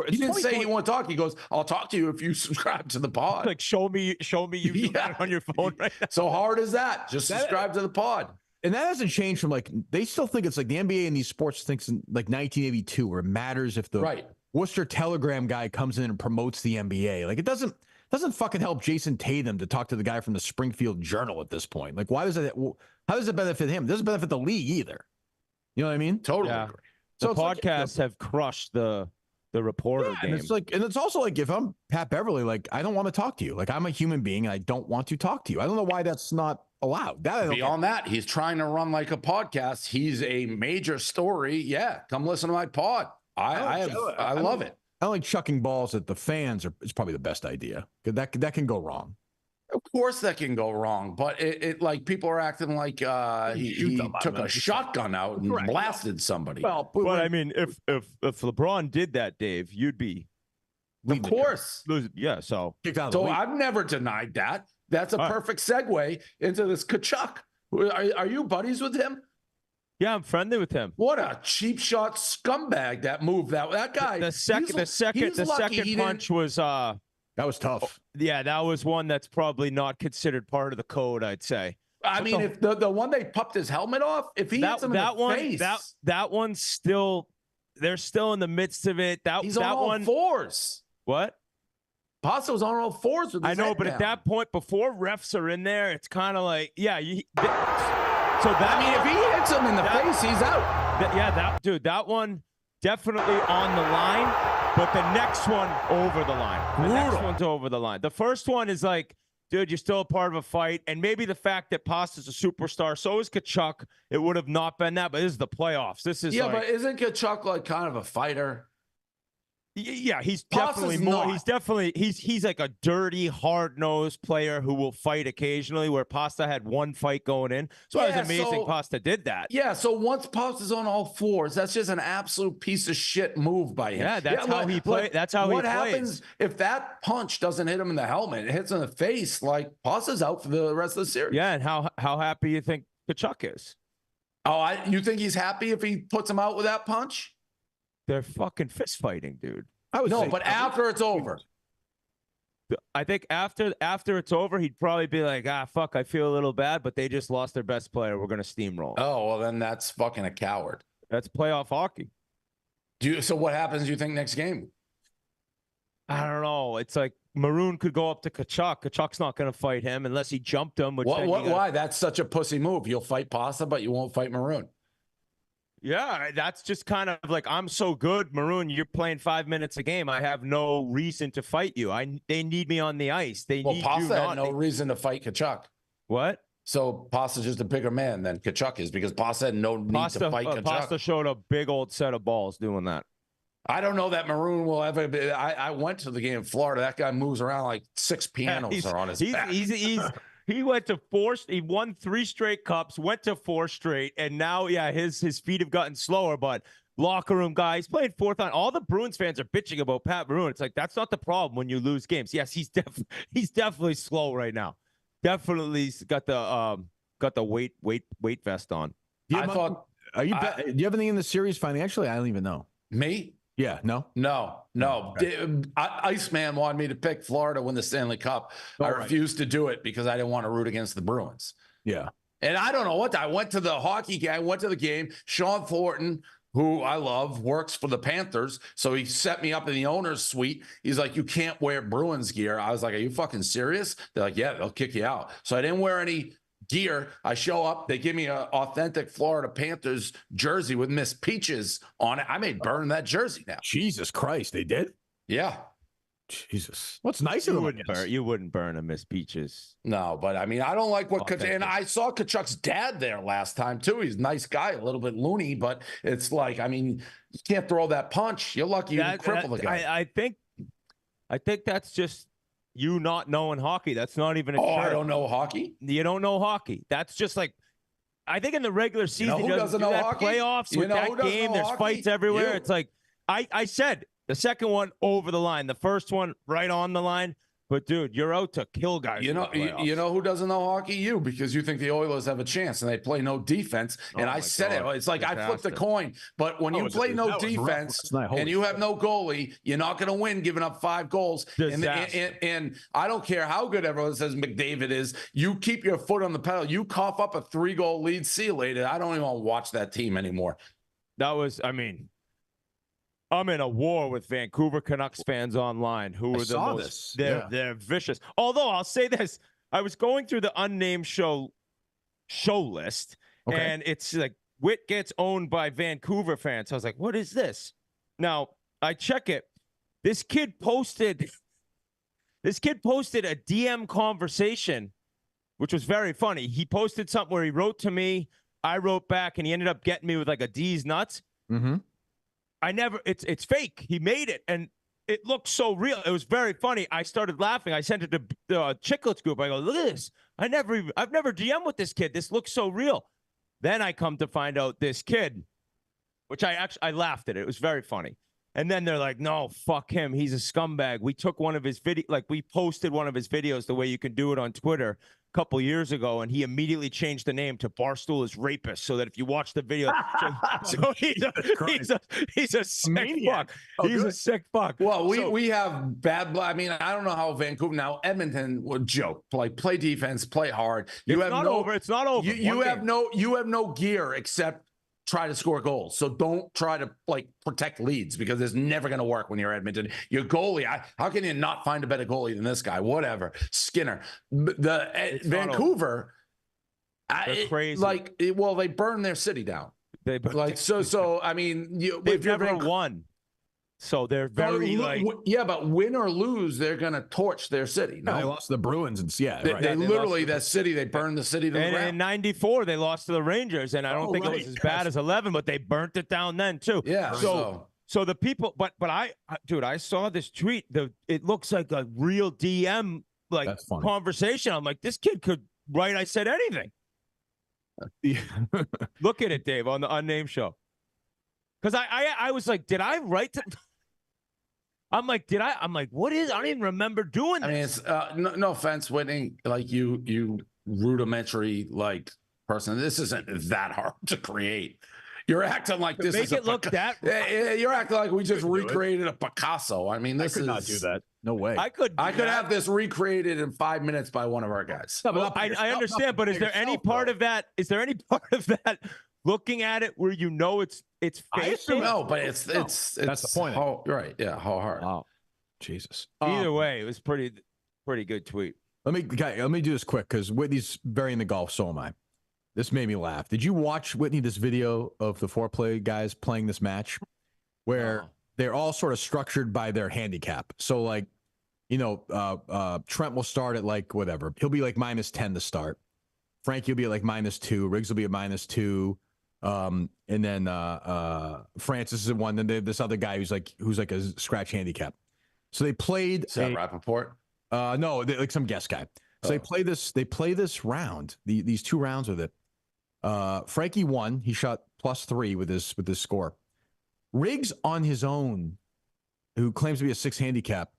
Speaker 2: He didn't say he won't talk. He goes, I'll talk to you if you subscribe to the pod.
Speaker 3: Like, show me you doing it on your phone right now.
Speaker 2: So hard as that. Just subscribe to the pod.
Speaker 1: And that hasn't changed from like, they still think it's like the NBA and these sports thinks in like 1982, where it matters if the Worcester Telegram guy comes in and promotes the NBA. Like, it doesn't fucking help Jason Tatum to talk to the guy from the Springfield Journal at this point. Like, why does it, how does it benefit him? It doesn't benefit the league either. You know what I mean?
Speaker 2: Totally agree.
Speaker 3: So the podcasts have crushed the reporter game.
Speaker 1: And it's also like, if I'm Pat Beverly, like, I don't want to talk to you. Like, I'm a human being and I don't want to talk to you. I don't know why that's not allowed.
Speaker 2: Beyond that, he's trying to run like a podcast. He's a major story. Yeah, come listen to my pod. I love it.
Speaker 1: I don't like chucking balls at the fans. It's probably the best idea. That can go wrong.
Speaker 2: Of course that can go wrong, but it like people are acting like he took a shotgun out and blasted somebody.
Speaker 3: Well, but I mean, if LeBron did that, Dave, you'd be,
Speaker 2: of course,
Speaker 3: yeah. So
Speaker 2: I've never denied that. That's a perfect segue into this Tkachuk. Are you buddies with him?
Speaker 3: Yeah, I'm friendly with him.
Speaker 2: What a cheap shot scumbag that move. That guy.
Speaker 3: The second punch was
Speaker 1: that was tough.
Speaker 3: Yeah, that was one that's probably not considered part of the code, I'd say.
Speaker 2: I mean, if the one they popped his helmet off, if he hits him in the face.
Speaker 3: That one's still, they're still in the midst of it.
Speaker 2: He's on all fours.
Speaker 3: What?
Speaker 2: Pasta was on all fours with his
Speaker 3: I know,
Speaker 2: head
Speaker 3: but
Speaker 2: down.
Speaker 3: at that point, before refs are in there, it's kind of like, yeah.
Speaker 2: If he hits him in the face, he's out.
Speaker 3: That one definitely on the line, but the next one over the line. The next one's over the line. The first one is like, dude, you're still a part of a fight, and maybe the fact that Pasta's a superstar, so is Tkachuk. It would have not been that, but this is the playoffs. This is
Speaker 2: but isn't Tkachuk like kind of a fighter?
Speaker 3: Yeah, he's definitely more. He's like a dirty, hard-nosed player who will fight occasionally. Where Pasta had one fight going in, so it was amazing. Pasta did that.
Speaker 2: Yeah, so once Pasta's on all fours, that's just an absolute piece of shit move by him.
Speaker 3: Yeah, that's how he plays. That's how he plays.
Speaker 2: What happens if that punch doesn't hit him in the helmet? It hits him in the face. Like, Pasta's out for the rest of the series.
Speaker 3: Yeah, and how happy you think Tkachuk is?
Speaker 2: Oh, you think he's happy if he puts him out with that punch?
Speaker 3: They're fucking fist fighting, dude.
Speaker 2: But after it's over.
Speaker 3: I think after it's over, he'd probably be like, fuck, I feel a little bad, but they just lost their best player. We're going to steamroll.
Speaker 2: Oh, well, then that's fucking a coward.
Speaker 3: That's playoff hockey.
Speaker 2: So what happens, do you think, next game?
Speaker 3: I don't know. It's like Maroon could go up to Tkachuk. Tkachuk's not going to fight him unless he jumped him.
Speaker 2: Why? That's such a pussy move. You'll fight Pasta, but you won't fight Maroon.
Speaker 3: Yeah, that's just kind of like, I'm so good, Maroon. You're playing 5 minutes a game. I have no reason to fight you. They need me on the ice.
Speaker 2: Pasta had no reason to fight Tkachuk.
Speaker 3: What?
Speaker 2: So Pasta's just a bigger man than Tkachuk is because Pasta had no need to fight Tkachuk.
Speaker 3: Pasta showed a big old set of balls doing that.
Speaker 2: I don't know that Maroon will ever be. I went to the game in Florida. That guy moves around like 6 pianos are on his back.
Speaker 3: He went to 4. He won 3 straight cups, went to 4 straight, and now, his feet have gotten slower. But locker room guys played 4th on. All the Bruins fans are bitching about Pat Maroon. It's like, that's not the problem when you lose games. Yes, he's definitely slow right now. Definitely got the weight vest on.
Speaker 1: Do you have anything in the series financially? I don't even know.
Speaker 2: Me?
Speaker 1: Yeah, no.
Speaker 2: Okay. Iceman wanted me to pick Florida to win the Stanley Cup. I refused to do it because I didn't want to root against the Bruins.
Speaker 1: Yeah.
Speaker 2: And I don't know what. I went to the hockey game. I went to the game. Sean Thornton, who I love, works for the Panthers. So he set me up in the owner's suite. He's like, you can't wear Bruins gear. I was like, are you fucking serious? They're like, yeah, they'll kick you out. So I didn't wear any gear. I show up. They give me an authentic Florida Panthers jersey with Miss Peaches on it. I may burn that jersey now.
Speaker 1: Jesus Christ, they did?
Speaker 2: Yeah.
Speaker 1: Jesus. What's nice of them?
Speaker 3: You wouldn't burn a Miss Peaches.
Speaker 2: No, but I mean, I don't like what and I saw Tkachuk's dad there last time too. He's a nice guy, a little bit loony, but it's like, I mean, you can't throw that punch. You're lucky you didn't cripple the guy.
Speaker 3: I think that's just you not knowing hockey. That's not even
Speaker 2: I don't know hockey.
Speaker 3: You don't know hockey. That's just like, I think in the regular season,
Speaker 2: who doesn't know hockey?
Speaker 3: Playoffs with that game, there's fights everywhere. It's like, I said, the second one over the line, the first one right on the line. But dude, you're out to kill guys.
Speaker 2: You know who doesn't know hockey? You, because you think the Oilers have a chance and they play no defense. And I said it. It's like I flipped a coin. But when you play no defense and you have no goalie, you're not going to win giving up 5 goals. And I don't care how good everyone says McDavid is. You keep your foot on the pedal. You cough up a 3-goal lead. See you later. I don't even want to watch that team anymore.
Speaker 3: That was, I mean, I'm in a war with Vancouver Canucks fans online who are the most they're vicious. Although I'll say this, I was going through the Unnamed show list, and it's like Whit gets owned by Vancouver fans. I was like, what is this? Now I check it. This kid posted a DM conversation, which was very funny. He posted something where he wrote to me, I wrote back, and he ended up getting me with like a D's nuts.
Speaker 1: Mm-hmm.
Speaker 3: It's fake. He made it, and it looked so real. It was very funny. I started laughing. I sent it to the Chicklets group. I go, look at this. I've never DM'd with this kid. This looks so real. Then I come to find out this kid, which I laughed at it. It was very funny. And then they're like, no, fuck him. He's a scumbag. We took one of his we posted one of his videos the way you can do it on Twitter a couple years ago, and he immediately changed the name to Barstool is Rapist, so that if you watch the video, so he's a sick fuck. He's a sick fuck.
Speaker 2: Well, we have bad blood. I mean, I don't know how Vancouver, now Edmonton would joke, like play defense, play hard.
Speaker 3: It's not over.
Speaker 2: You have no gear except try to score goals. So don't try to protect leads, because it's never going to work when you're Edmonton. Your goalie, how can you not find a better goalie than this guy? Whatever. Skinner. Vancouver,
Speaker 3: they're crazy.
Speaker 2: They burned their city down.
Speaker 3: I
Speaker 2: mean,
Speaker 3: they've never won. So they're very
Speaker 2: but win or lose, they're going to torch their city. No,
Speaker 1: they lost to the Bruins, and
Speaker 2: they literally they burned the city to the ground.
Speaker 3: In '94, they lost to the Rangers, and I don't think it was as bad as 11, but they burnt it down then too.
Speaker 2: Yeah.
Speaker 3: So the people, but I saw this tweet. It looks like a real DM conversation. I'm like, this kid could write. I said anything. Look at it, Dave, on the Unnamed show. Because I was like, did I write to? I'm like, what is? I don't even remember doing this.
Speaker 2: I mean, it's no offense, Whitney, you rudimentary person. This isn't that hard to create. You're acting like this is you're acting like we just recreated a Picasso. I mean, I could not
Speaker 1: do that. No way.
Speaker 2: I could have this recreated in 5 minutes by one of our guys.
Speaker 3: No, I understand, but is there any part of that? Is there any part of that? Looking at it where it's fake.
Speaker 2: No, but it's that's
Speaker 1: the point.
Speaker 2: Right? Yeah, how hard?
Speaker 1: Wow, Jesus.
Speaker 3: Either way, it was pretty good tweet.
Speaker 1: Let me do this quick, because Whitney's very into golf. So am I. This made me laugh. Did you watch, Whitney, this video of the foreplay guys playing this match, where they're all sort of structured by their handicap? So Trent will start at whatever. He'll be -10 to start. Frankie will be at -2. Riggs will be at -2. And then Francis is at 1. Then they have this other guy who's a scratch handicap. So they played.
Speaker 2: Is that Rappaport?
Speaker 1: No, some guest guy. So they play this round. These 2 rounds with it. Frankie won. He shot +3 with his score. Riggs on his own, who claims to be a 6 handicap,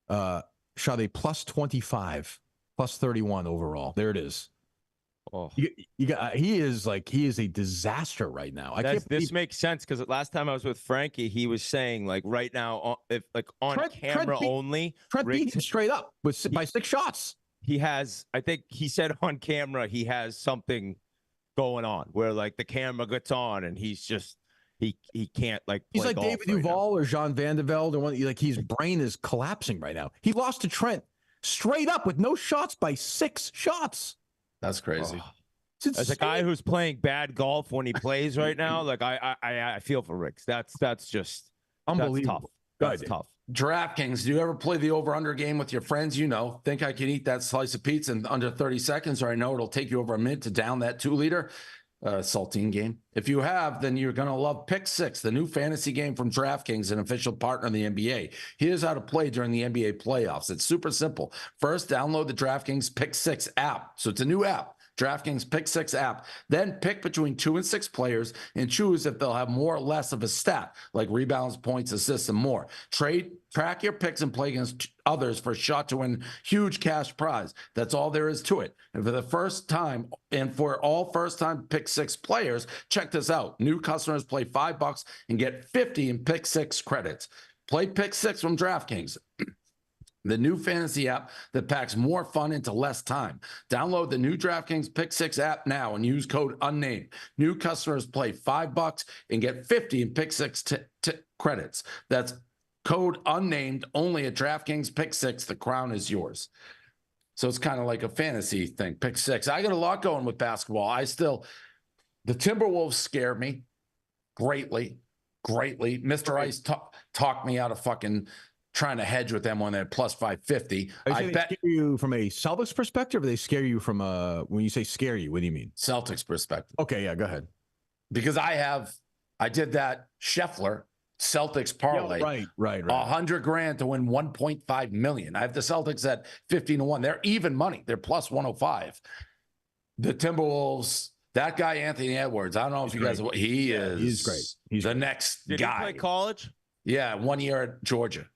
Speaker 1: shot a +25, +31 overall. There it is.
Speaker 3: Oh.
Speaker 1: He is a disaster right now.
Speaker 3: This makes sense, because last time I was with Frankie, he was saying right now, if on camera only,
Speaker 1: Trent beat him straight up by 6 shots.
Speaker 3: He has, I think he said on camera, he has something going on where the camera gets on and he's just he can't play
Speaker 1: he's like
Speaker 3: golf
Speaker 1: David Duval or Jean Van de Velde or one. His brain is collapsing right now. He lost to Trent straight up with no shots by 6 shots.
Speaker 2: That's crazy.
Speaker 3: As a guy who's playing bad golf when he plays right now, I feel for Riggs. That's just
Speaker 1: unbelievable.
Speaker 3: That's tough.
Speaker 2: DraftKings, do you ever play the over-under game with your friends? Think I can eat that slice of pizza in under 30 seconds, or I know it'll take you over a minute to down that 2-liter saltine game? If you have, then you're going to love Pick 6, the new fantasy game from DraftKings, an official partner of the NBA. Here's how to play during the NBA playoffs. It's super simple. First, download the DraftKings Pick 6 app. So it's a new app. DraftKings Pick 6 app. Then pick between 2 and 6 players and choose if they'll have more or less of a stat, like rebounds, points, assists, and more. Track your picks and play against others for a shot to win huge cash prize. That's all there is to it. And for all first-time Pick 6 players, check this out. New customers play $5 and get 50 in Pick 6 credits. Play Pick 6 from DraftKings, the new fantasy app that packs more fun into less time. Download the new DraftKings Pick 6 app now and use code Unnamed. New customers play $5 and get 50 in Pick 6 credits. That's code Unnamed only at DraftKings Pick 6. The crown is yours. So it's kind of like a fantasy thing, Pick 6. I got a lot going with basketball. The Timberwolves scare me greatly. Mr. Ice talked me out of fucking trying to hedge with them when they're plus 550.
Speaker 1: I bet they scare you from a Celtics perspective, or they scare you from when you say scare you, what do you mean?
Speaker 2: Celtics perspective.
Speaker 1: Okay, yeah, go ahead.
Speaker 2: Because I did that Scheffler Celtics parlay.
Speaker 1: Yeah, right.
Speaker 2: $100,000 to win 1.5 million. I have the Celtics at 15-1. They're even money. They're plus 105. The Timberwolves. That guy, Anthony Edwards, I don't know if you guys, he's
Speaker 1: great.
Speaker 2: He's the next
Speaker 3: guy. Did he play college?
Speaker 2: Yeah, 1 year at Georgia.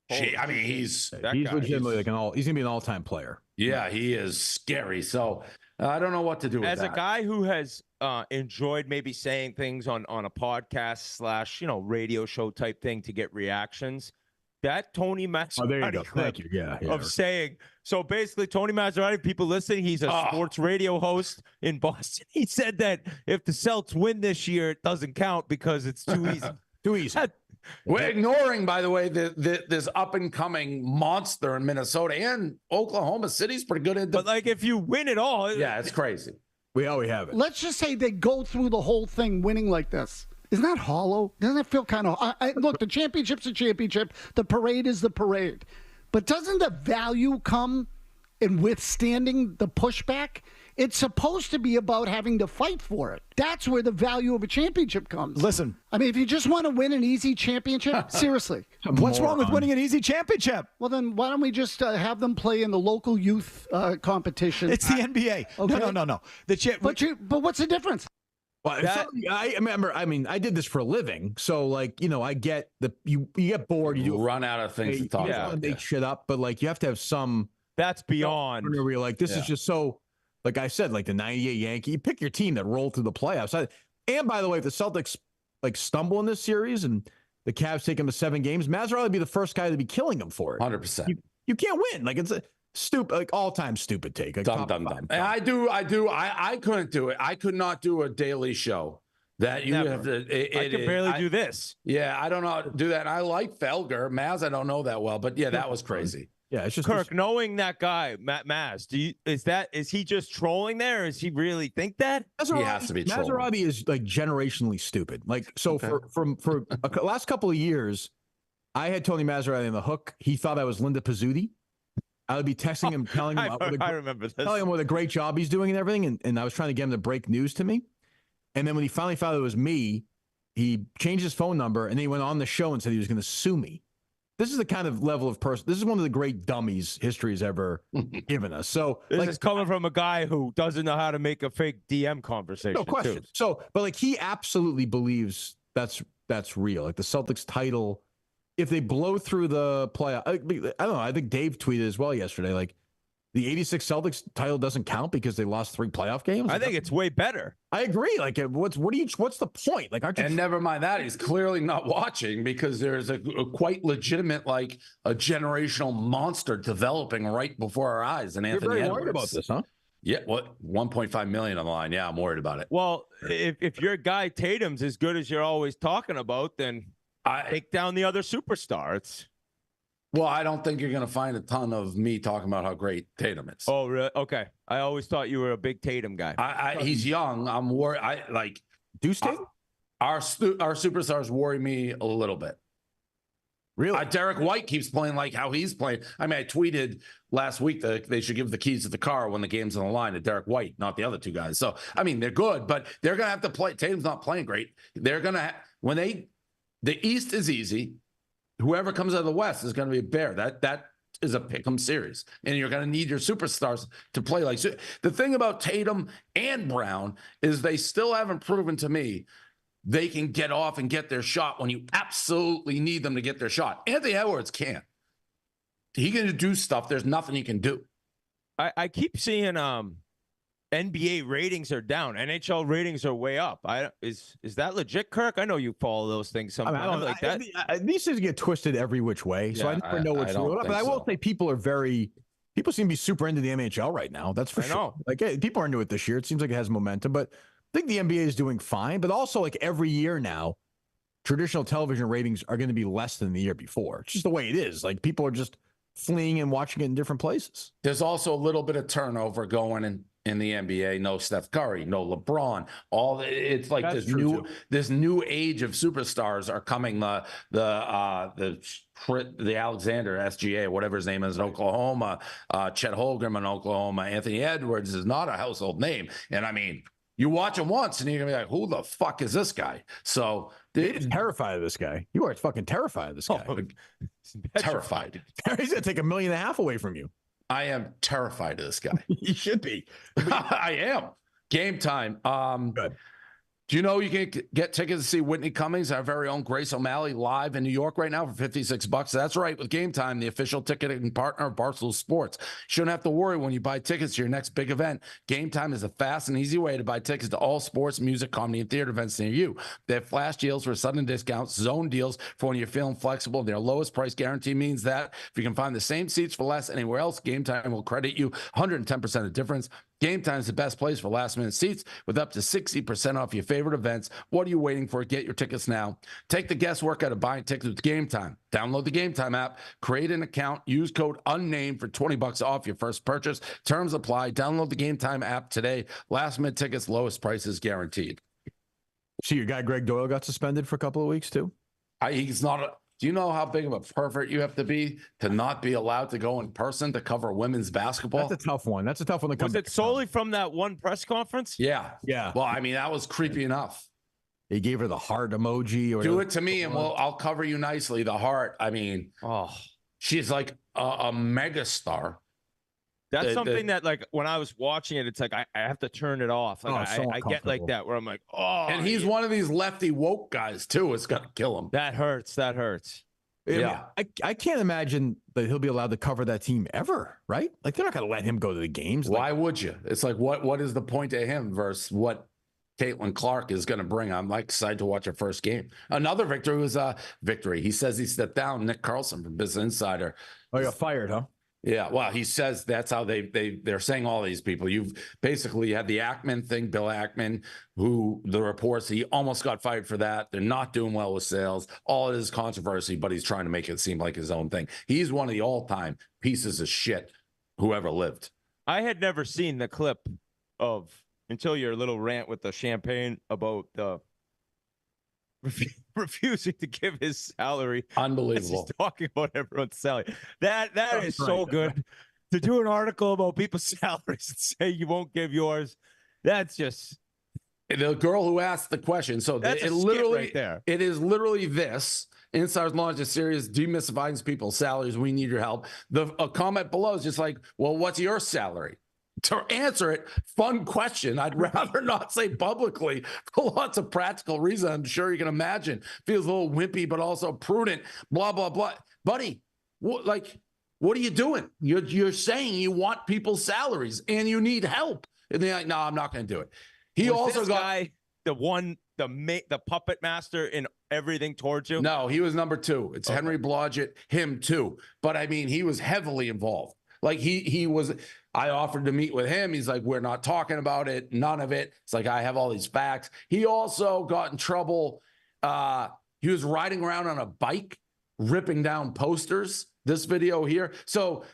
Speaker 2: He's
Speaker 1: legitimately he's going to be an all-time player.
Speaker 2: Yeah, he is scary. So I don't know what to do with that.
Speaker 3: As a guy who has enjoyed maybe saying things on a podcast / radio show type thing to get reactions, that Tony Massarotti
Speaker 1: Thank you. Yeah.
Speaker 3: Of saying, so basically Tony Massarotti, people listening, he's a sports radio host in Boston. He said that if the Celtics win this year, it doesn't count because it's too easy.
Speaker 1: Too easy.
Speaker 2: We're ignoring, by the way, this up-and-coming monster in Minnesota, and Oklahoma City's pretty good at
Speaker 3: But if you win it all.
Speaker 2: Yeah, it's crazy.
Speaker 1: We have it.
Speaker 4: Let's just say they go through the whole thing winning like this. Isn't that hollow? Doesn't it feel kind of... look, the championship's a championship. The parade is the parade. But doesn't the value come in withstanding the pushback? It's supposed to be about having to fight for it. That's where the value of a championship comes.
Speaker 5: Listen.
Speaker 4: I mean, if you just want to win an easy championship, seriously.
Speaker 5: What's wrong with winning an easy championship?
Speaker 4: Well, then why don't we just have them play in the local youth competition?
Speaker 5: It's the NBA. Okay? No.
Speaker 4: But what's the difference?
Speaker 1: Well, I remember. I mean, I did this for a living, so I get you get bored. You
Speaker 2: run out of things to talk about.
Speaker 1: Make shit up, but you have to have some.
Speaker 3: That's beyond.
Speaker 1: Where you're like, this is just so. Like I said, the '98 Yankee. You pick your team that rolled through the playoffs. And by the way, if the Celtics stumble in this series and the Cavs take them to 7 games, Massarotti would be the first guy to be killing them for it.
Speaker 2: 100%.
Speaker 1: You can't win. It's a stupid, all-time stupid take.
Speaker 2: Dumb. And I couldn't do it. I could not do a daily show that you have to.
Speaker 3: I can barely do this.
Speaker 2: Yeah, I don't know how to do that. And I like Felger. Maz, I don't know that well, but yeah, that was crazy.
Speaker 1: Yeah, it's just
Speaker 3: Kirk, knowing that guy, Maz, is he just trolling there? Or does he really think that?
Speaker 2: He has to be trolling.
Speaker 1: Massarotti is generationally stupid. For the last couple of years, I had Tony Massarotti on the hook. He thought I was Linda Pizzuti. I would be texting him, telling him
Speaker 3: I remember this.
Speaker 1: Telling him what a great job he's doing and everything, and I was trying to get him to break news to me. And then when he finally found out it was me, he changed his phone number and then he went on the show and said he was going to sue me. This is the kind of level of person. This is one of the great dummies history has ever given us. So
Speaker 3: this is coming from a guy who doesn't know how to make a fake DM conversation.
Speaker 1: No question. Too. So, but he absolutely believes that's real. The Celtics title, if they blow through the playoff, I don't know. I think Dave tweeted as well yesterday. The 86 Celtics title doesn't count because they lost 3 playoff games.
Speaker 3: I think it's way better.
Speaker 1: I agree. What's the point? Aren't you?
Speaker 2: And never mind that, he's clearly not watching because there's a quite legitimate, a generational monster developing right before our eyes. And Anthony
Speaker 1: Edwards. Worried about this, huh?
Speaker 2: Yeah. What? 1.5 million on the line. Yeah, I'm worried about it.
Speaker 3: Well, if your guy Tatum's as good as you're always talking about, then take down the other superstar.
Speaker 2: Well, I don't think you're going to find a ton of me talking about how great Tatum is.
Speaker 3: Oh, really? Okay. I always thought you were a big Tatum guy.
Speaker 2: He's young. I'm worried.
Speaker 1: Deuce Tatum?
Speaker 2: Our superstars worry me a little bit.
Speaker 1: Really?
Speaker 2: Derek White keeps playing like how he's playing. I mean, I tweeted last week that they should give the keys to the car when the game's on the line to Derek White, not the other 2 guys. So, I mean, they're good, but they're going to have to play. Tatum's not playing great. They're going to the East is easy. Whoever comes out of the West is going to be a bear. That is a pick'em series, and you're going to need your superstars to play like. So the thing about Tatum and Brown is they still haven't proven to me they can get off and get their shot when you absolutely need them to get their shot. Anthony Edwards can't. He can do stuff. There's nothing he can do.
Speaker 3: I keep seeing NBA ratings are down. NHL ratings are way up. Is that legit, Kirk? I know you follow those things sometimes. I mean, like that.
Speaker 1: These things get twisted every which way, so I never know what's real. But I will say people seem to be super into the NHL right now. That's for sure. Like people are into it this year. It seems like it has momentum, but I think the NBA is doing fine. But also, like every year now, traditional television ratings are going to be less than the year before. It's just the way it is. Like people are just fleeing and watching it in different places.
Speaker 2: There's also a little bit of turnover going in the NBA. No Steph Curry, no LeBron. It's like this new age of superstars are coming. The Alexander SGA, whatever his name is, in Oklahoma. Chet Holmgren in Oklahoma. Anthony Edwards is not a household name, and I mean. You watch him once, and you're going to be like, who the fuck is this guy? So
Speaker 1: he's terrified of this guy. You are fucking terrified of this guy.
Speaker 2: Terrified.
Speaker 1: He's going to take $1.5 million away from you.
Speaker 2: I am terrified of this guy.
Speaker 1: You should be.
Speaker 2: I am. Game time.
Speaker 1: Good.
Speaker 2: Do you know you can get tickets to see Whitney Cummings, our very own Grace O'Malley, live in New York right now for $56? That's right, with Game Time, the official ticketing partner of Barstool Sports. You shouldn't have to worry when you buy tickets to your next big event. Game Time is a fast and easy way to buy tickets to all sports, music, comedy, and theater events near you. They have flash deals for sudden discounts, zone deals for when you're feeling flexible. Their lowest price guarantee means that if you can find the same seats for less anywhere else, Game Time will credit you 110% of the difference. Game Time is the best place for last-minute seats with up to 60% off your favorite events. What are you waiting for? Get your tickets now. Take the guesswork out of buying tickets with Game Time. Download the Game Time app, create an account, use code UNNAMED for $20 off your first purchase. Terms apply. Download the Game Time app today. Last-minute tickets, lowest prices guaranteed.
Speaker 1: See, your guy Greg Doyle got suspended for a couple of weeks, too?
Speaker 2: He's not do you know how big of a pervert you have to be to not be allowed to go in person to cover women's basketball?
Speaker 1: That's a tough one. That's a tough one to come.
Speaker 3: Was it solely from that one press conference?
Speaker 2: Yeah.
Speaker 1: Yeah.
Speaker 2: Well, I mean, that was creepy enough.
Speaker 1: He gave her the heart emoji. Or
Speaker 2: do it to me, and I'll cover you nicely. The heart. I mean, she's like a megastar.
Speaker 3: That's something that, like, when I was watching it, it's like I have to turn it off. Like, I get like that where I'm like,
Speaker 2: and he's one of these lefty woke guys too. It's gonna kill him.
Speaker 3: That hurts. That hurts.
Speaker 2: Yeah.
Speaker 1: I can't imagine that he'll be allowed to cover that team ever, right? Like, they're not going to let him go to the games.
Speaker 2: Why would you? It's like, what is the point of him versus what Caitlin Clark is going to bring? I'm like excited to watch her first game. Another victory was a victory. He says he stepped down. Nick Carlson from Business Insider.
Speaker 1: Oh, he got fired, huh?
Speaker 2: Yeah, well, he says that's how they're saying all these people. You've basically had the Ackman thing, Bill Ackman, who the reports, he almost got fired for that. They're not doing well with sales. All it is controversy, but he's trying to make it seem like his own thing. He's one of the all-time pieces of shit who ever lived.
Speaker 3: I had never seen the clip of, until your little rant with the champagne about the refusing to give his salary.
Speaker 2: Unbelievable.
Speaker 3: He's talking about everyone's salary. That is so good. To do an article about people's salaries and say you won't give yours. That's just
Speaker 2: the girl who asked the question. So it literally right there. It is literally this. Insiders launched a series demystifying people's salaries. We need your help. A comment below is just like, well, what's your salary? To answer it, fun question. I'd rather not say publicly for lots of practical reasons. I'm sure you can imagine. Feels a little wimpy, but also prudent. Blah, blah, blah. Buddy, what are you doing? You're saying you want people's salaries and you need help. And they're like, no, I'm not going to do it. He
Speaker 3: was also got the puppet master in everything towards you.
Speaker 2: No, he was number two. It's okay. Henry Blodgett, him too. But I mean, he was heavily involved. Like he was. I offered to meet with him. He's like, we're not talking about it. None of it. It's like, I have all these facts. He also got in trouble. He was riding around on a bike, ripping down posters. This video here. So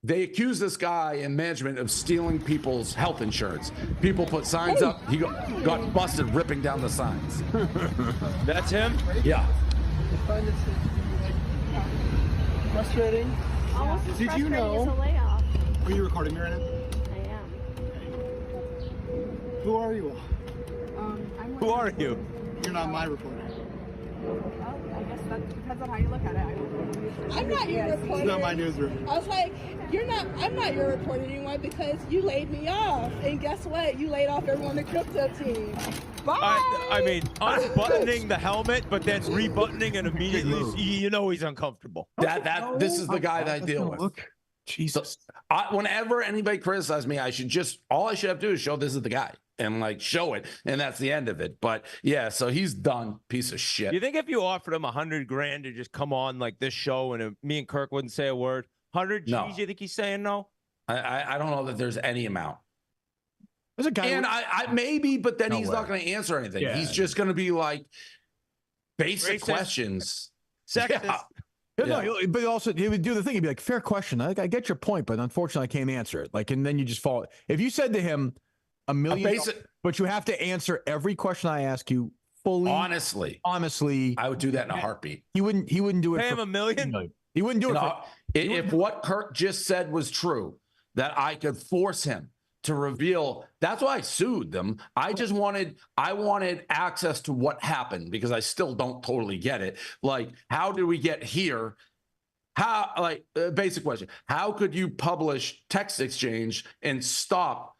Speaker 2: they accused this guy in management of stealing people's health insurance. People put signs up. He got busted ripping down the signs.
Speaker 3: That's him?
Speaker 2: Yeah.
Speaker 6: I find it frustrating.
Speaker 7: Did you know?
Speaker 6: Are you recording me right now?
Speaker 7: I am.
Speaker 6: Who are you all?
Speaker 3: Who are you?
Speaker 6: You're not my reporter.
Speaker 7: Oh, I guess depends on how you look at it.
Speaker 6: I'm not your reporter. It's not my newsroom. I was like, I'm not your reporter anymore because you laid me off. And guess what? You laid off everyone on the crypto team. Bye.
Speaker 3: I mean, unbuttoning the helmet, but then rebuttoning and immediately, you know he's uncomfortable.
Speaker 2: This is the guy that I deal with.
Speaker 1: Look, Jesus.
Speaker 2: Whenever anybody criticizes me, all I should have to do is show this is the guy and like show it, and that's the end of it. But yeah, so he's done. Piece of shit.
Speaker 3: You think if you offered him $100,000 to just come on like this show and me and Kirk wouldn't say a word, 100 G's,
Speaker 2: No.
Speaker 3: you think he's saying no?
Speaker 2: I don't know that there's any amount.
Speaker 1: There's a guy,
Speaker 2: and I maybe, but then he's not going to answer anything.
Speaker 1: Yeah.
Speaker 2: He's just going to be like basic questions.
Speaker 3: Sexist.
Speaker 2: Yeah.
Speaker 1: No, but also he would do the thing. He'd be like, "Fair question. I get your point, but unfortunately, I can't answer it." Like, and then you just fall. If you said to him $1 million, but you have to answer every question I ask you fully, honestly,
Speaker 2: I would do that in a heartbeat.
Speaker 1: He wouldn't do it.
Speaker 3: Pay him $1 million.
Speaker 1: He wouldn't do it.
Speaker 2: If what Kirk just said was true, that I could force him to reveal. That's why I sued them. I wanted access to what happened because I still don't totally get it. Like, how did we get here? Basic question. How could you publish text exchange and stop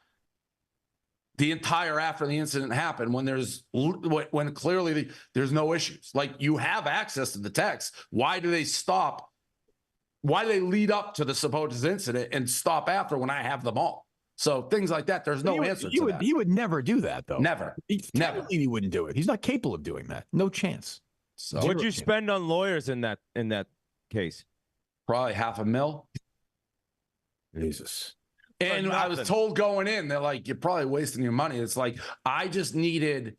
Speaker 2: the entire after the incident happened when clearly there's no issues? Like, you have access to the text. Why do they stop? Why do they lead up to the supposed incident and stop after when I have them all? So things like that, there's no answer to that.
Speaker 1: He would never do that, though.
Speaker 2: Never.
Speaker 1: He wouldn't do it. He's not capable of doing that. No chance.
Speaker 2: So
Speaker 3: What'd you spend on lawyers in that case?
Speaker 2: Probably $500,000.
Speaker 1: Jesus.
Speaker 2: And I was told going in, they're like, you're probably wasting your money. It's like, I just needed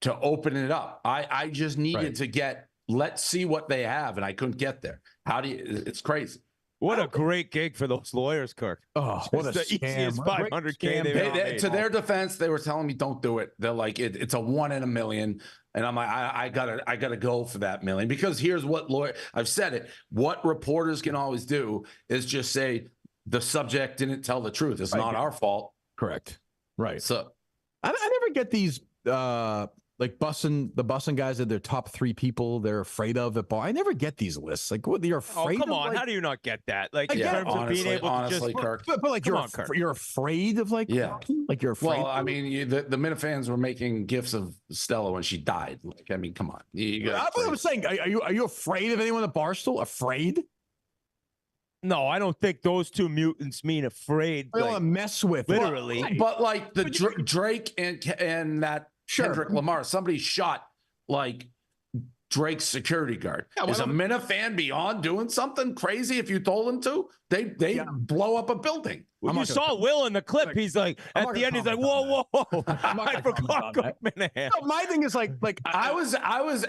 Speaker 2: to open it up. I just needed to let's see what they have. And I couldn't get there. It's crazy.
Speaker 3: What a great gig for those lawyers, Kirk.
Speaker 1: Oh, what
Speaker 3: the easiest $500K.
Speaker 2: To their defense, they were telling me, don't do it. They're like, it's a 1 in a million. And I'm like, I gotta go for that million, because here's what I've said it. What reporters can always do is just say the subject didn't tell the truth. It's not our fault.
Speaker 1: Correct. Right.
Speaker 2: So
Speaker 1: I never get these like the Bussin guys that they're top 3 people they're afraid of at ball. I never get these lists. Like, what, you're afraid?
Speaker 3: Oh, come on!
Speaker 1: Like,
Speaker 3: how do you not get that? Like, in
Speaker 2: yeah,
Speaker 3: terms of being able to just,
Speaker 2: Kirk.
Speaker 1: but like you're afraid of like, like you're afraid.
Speaker 2: Well, I mean, the Minifans were making gifs of Stella when she died. Like, I mean, come on.
Speaker 1: I was saying, are you afraid of anyone at Barstool? Afraid?
Speaker 3: No, I don't think those two mutants mean afraid.
Speaker 1: They don't want to mess with
Speaker 3: literally.
Speaker 2: But like the Drake and that Kendrick Lamar, somebody shot like Drake's security guard. Yeah, is a Minifan beyond doing something crazy if you told him to? They blow up a building.
Speaker 3: Well, you saw Will in the clip. He's like, at the end, he's like, whoa. I forgot Minahan.
Speaker 1: No, my thing is like
Speaker 2: I was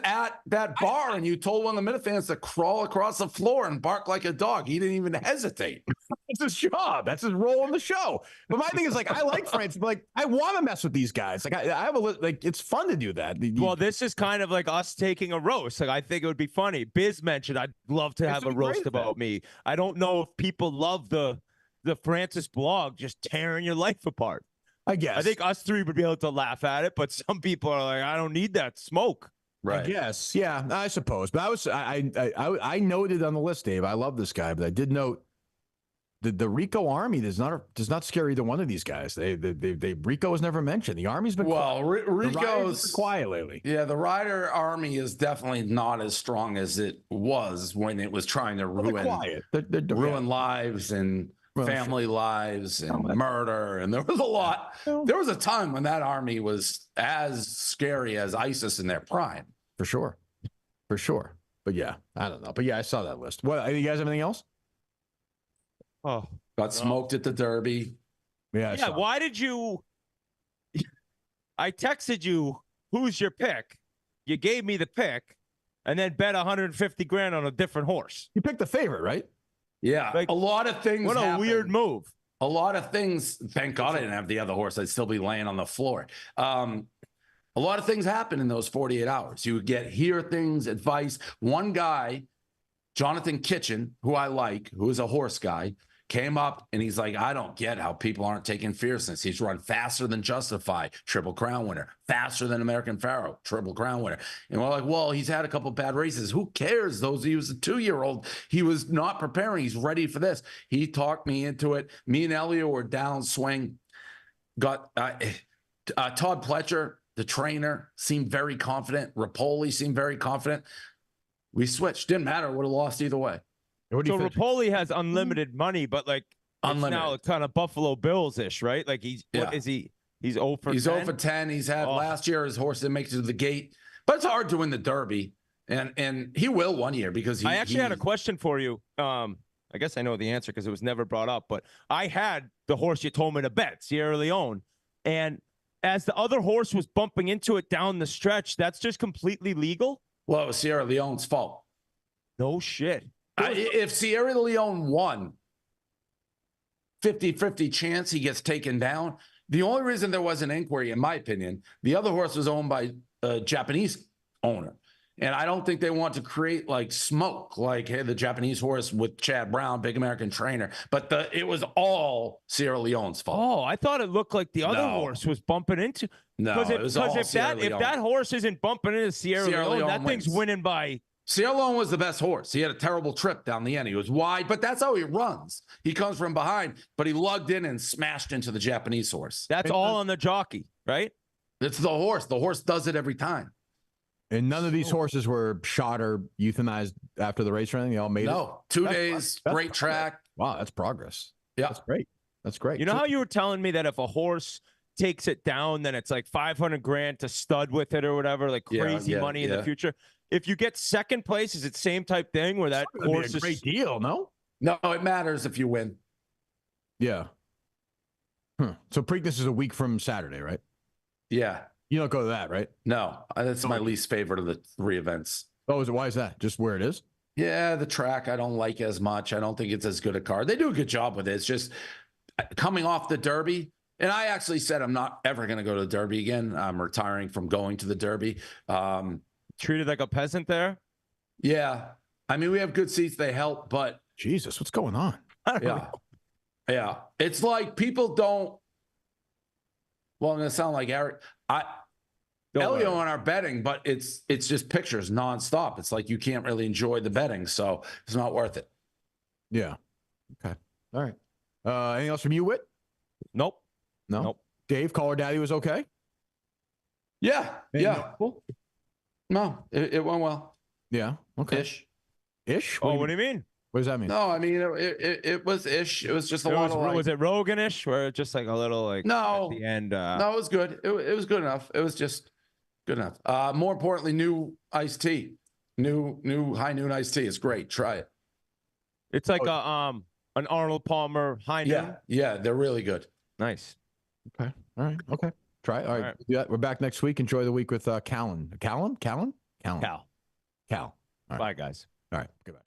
Speaker 2: at that bar and you told one of the Minifans to crawl across the floor and bark like a dog. He didn't even hesitate.
Speaker 1: It's his job. That's his role in the show. But my thing is like, I like Francis, but like, I want to mess with these guys. Like, I have it's fun to do that.
Speaker 3: Well, this is kind of like us taking a roast. Like, I think it would be funny. Biz mentioned I'd love to have a roast about me. I don't know if people love the Francis blog just tearing your life apart.
Speaker 1: I guess.
Speaker 3: I think us 3 would be able to laugh at it, but some people are like, I don't need that smoke.
Speaker 2: Right.
Speaker 1: I guess. Yeah, I suppose. But I noted on the list, Dave, I love this guy, but I did note the Rico Army does not scare either one of these guys. They Rico was never mentioned. The Army's been
Speaker 2: Rico's
Speaker 1: quiet lately.
Speaker 2: Yeah, the Rider Army is definitely not as strong as it was when it was trying to ruin lives and family lives and murder. And there was a lot. There was a time when that army was as scary as ISIS in their prime.
Speaker 1: For sure. But yeah, I don't know. But yeah, I saw that list. What, you guys have anything else?
Speaker 3: Oh,
Speaker 2: got smoked at the Derby.
Speaker 3: Yeah. Why did you? I texted you, who's your pick? You gave me the pick, and then bet $150,000 on a different horse.
Speaker 1: You picked the favorite, right?
Speaker 2: Yeah, like, a lot of things.
Speaker 3: What a weird move.
Speaker 2: A lot of things. Thank God I didn't have the other horse. I'd still be laying on the floor. A lot of things happen in those 48 hours. You hear things, advice. One guy, Jonathan Kitchen, who I like, who is a horse guy, Came up and he's like, I don't get how people aren't taking Fierceness. He's run faster than Justify, Triple Crown winner, faster than American Pharaoh, Triple Crown winner. And we're like, well, he's had a couple bad races. Who cares? He was a 2-year-old. He was not preparing. He's ready for this. He talked me into it. Me and Elio were down swing. Got Todd Pletcher, the trainer, seemed very confident. Rapoli seemed very confident. We switched. Didn't matter. Would have lost either way.
Speaker 3: So Rapoli has unlimited money, but like unlimited. It's now kind of Buffalo Bills-ish, right? Like what is he? He's 0 for 10?
Speaker 2: He's 0 for 10. He's had last year his horse didn't make it to the gate. But it's hard to win the Derby. And he will one year because
Speaker 3: I actually had a question for you. I guess I know the answer because it was never brought up, but I had the horse you told me to bet, Sierra Leone. And as the other horse was bumping into it down the stretch, that's just completely legal?
Speaker 2: Well, it was Sierra Leone's fault.
Speaker 3: No shit.
Speaker 2: If Sierra Leone won, 50-50 chance he gets taken down. The only reason there was an inquiry, in my opinion, the other horse was owned by a Japanese owner. And I don't think they want to create like smoke, like, hey, the Japanese horse with Chad Brown, big American trainer. But it was all Sierra Leone's fault.
Speaker 3: Oh, I thought it looked like the other horse was bumping into.
Speaker 2: No, it was all Sierra Leone.
Speaker 3: If that horse isn't bumping into Sierra Leone, that thing's winning by.
Speaker 2: Sierra Leone was the best horse. He had a terrible trip down the end. He was wide, but that's how he runs. He comes from behind, but he lugged in and smashed into the Japanese horse.
Speaker 3: That's all on the jockey, right?
Speaker 2: It's the horse. The horse does it every time.
Speaker 1: And none of these horses were shot or euthanized after the race or anything? They all made it?
Speaker 2: No. 2 days, great track.
Speaker 1: Wow, that's progress.
Speaker 2: Yeah.
Speaker 1: That's great. That's great.
Speaker 3: You know how you were telling me that if a horse takes it down, then it's like $500,000 to stud with it or whatever, like crazy money in the future? If you get second place, is it the same type thing where that horse is
Speaker 1: a great deal? No,
Speaker 2: it matters if you win.
Speaker 1: Yeah. So Preakness is a week from Saturday, right?
Speaker 2: Yeah.
Speaker 1: You don't go to that, right?
Speaker 2: No, that's my least favorite of the 3 events.
Speaker 1: Oh, is it? Why is that? Just where it is?
Speaker 2: Yeah, the track I don't like as much. I don't think it's as good a card. They do a good job with it. It's just coming off the Derby. And I actually said I'm not ever going to go to the Derby again. I'm retiring from going to the Derby.
Speaker 3: Treated like a peasant there?
Speaker 2: Yeah. I mean, we have good seats. They help, but...
Speaker 1: Jesus, what's going on?
Speaker 2: Yeah. It's like people don't... Well, I'm going to sound like Eric. Elio and our betting, but it's just pictures nonstop. It's like you can't really enjoy the betting, so it's not worth it.
Speaker 1: Yeah. Okay. All right. Anything else from you, Whit?
Speaker 3: Nope.
Speaker 1: No.
Speaker 3: Nope.
Speaker 1: Dave, Caller Daddy was okay?
Speaker 2: Yeah. Cool? No, it went well.
Speaker 1: Yeah. Okay. Ish?
Speaker 3: What do you mean?
Speaker 1: What does that mean?
Speaker 2: No, I mean it was ish. It was just a lot of
Speaker 3: was it Rogan-ish, where it's just like a little like
Speaker 2: no
Speaker 3: at the end?
Speaker 2: No, it was good. It was good enough. It was just good enough. More importantly, new iced tea, new high noon iced tea. It's great. Try it.
Speaker 3: It's like an Arnold Palmer high noon.
Speaker 2: Yeah, they're really good.
Speaker 3: Nice.
Speaker 1: Okay. All right. Okay. Try it. All right. Yeah, we're back next week. Enjoy the week with Callan. Cal.
Speaker 3: All right.
Speaker 1: Bye, guys.
Speaker 3: All right.
Speaker 1: Goodbye.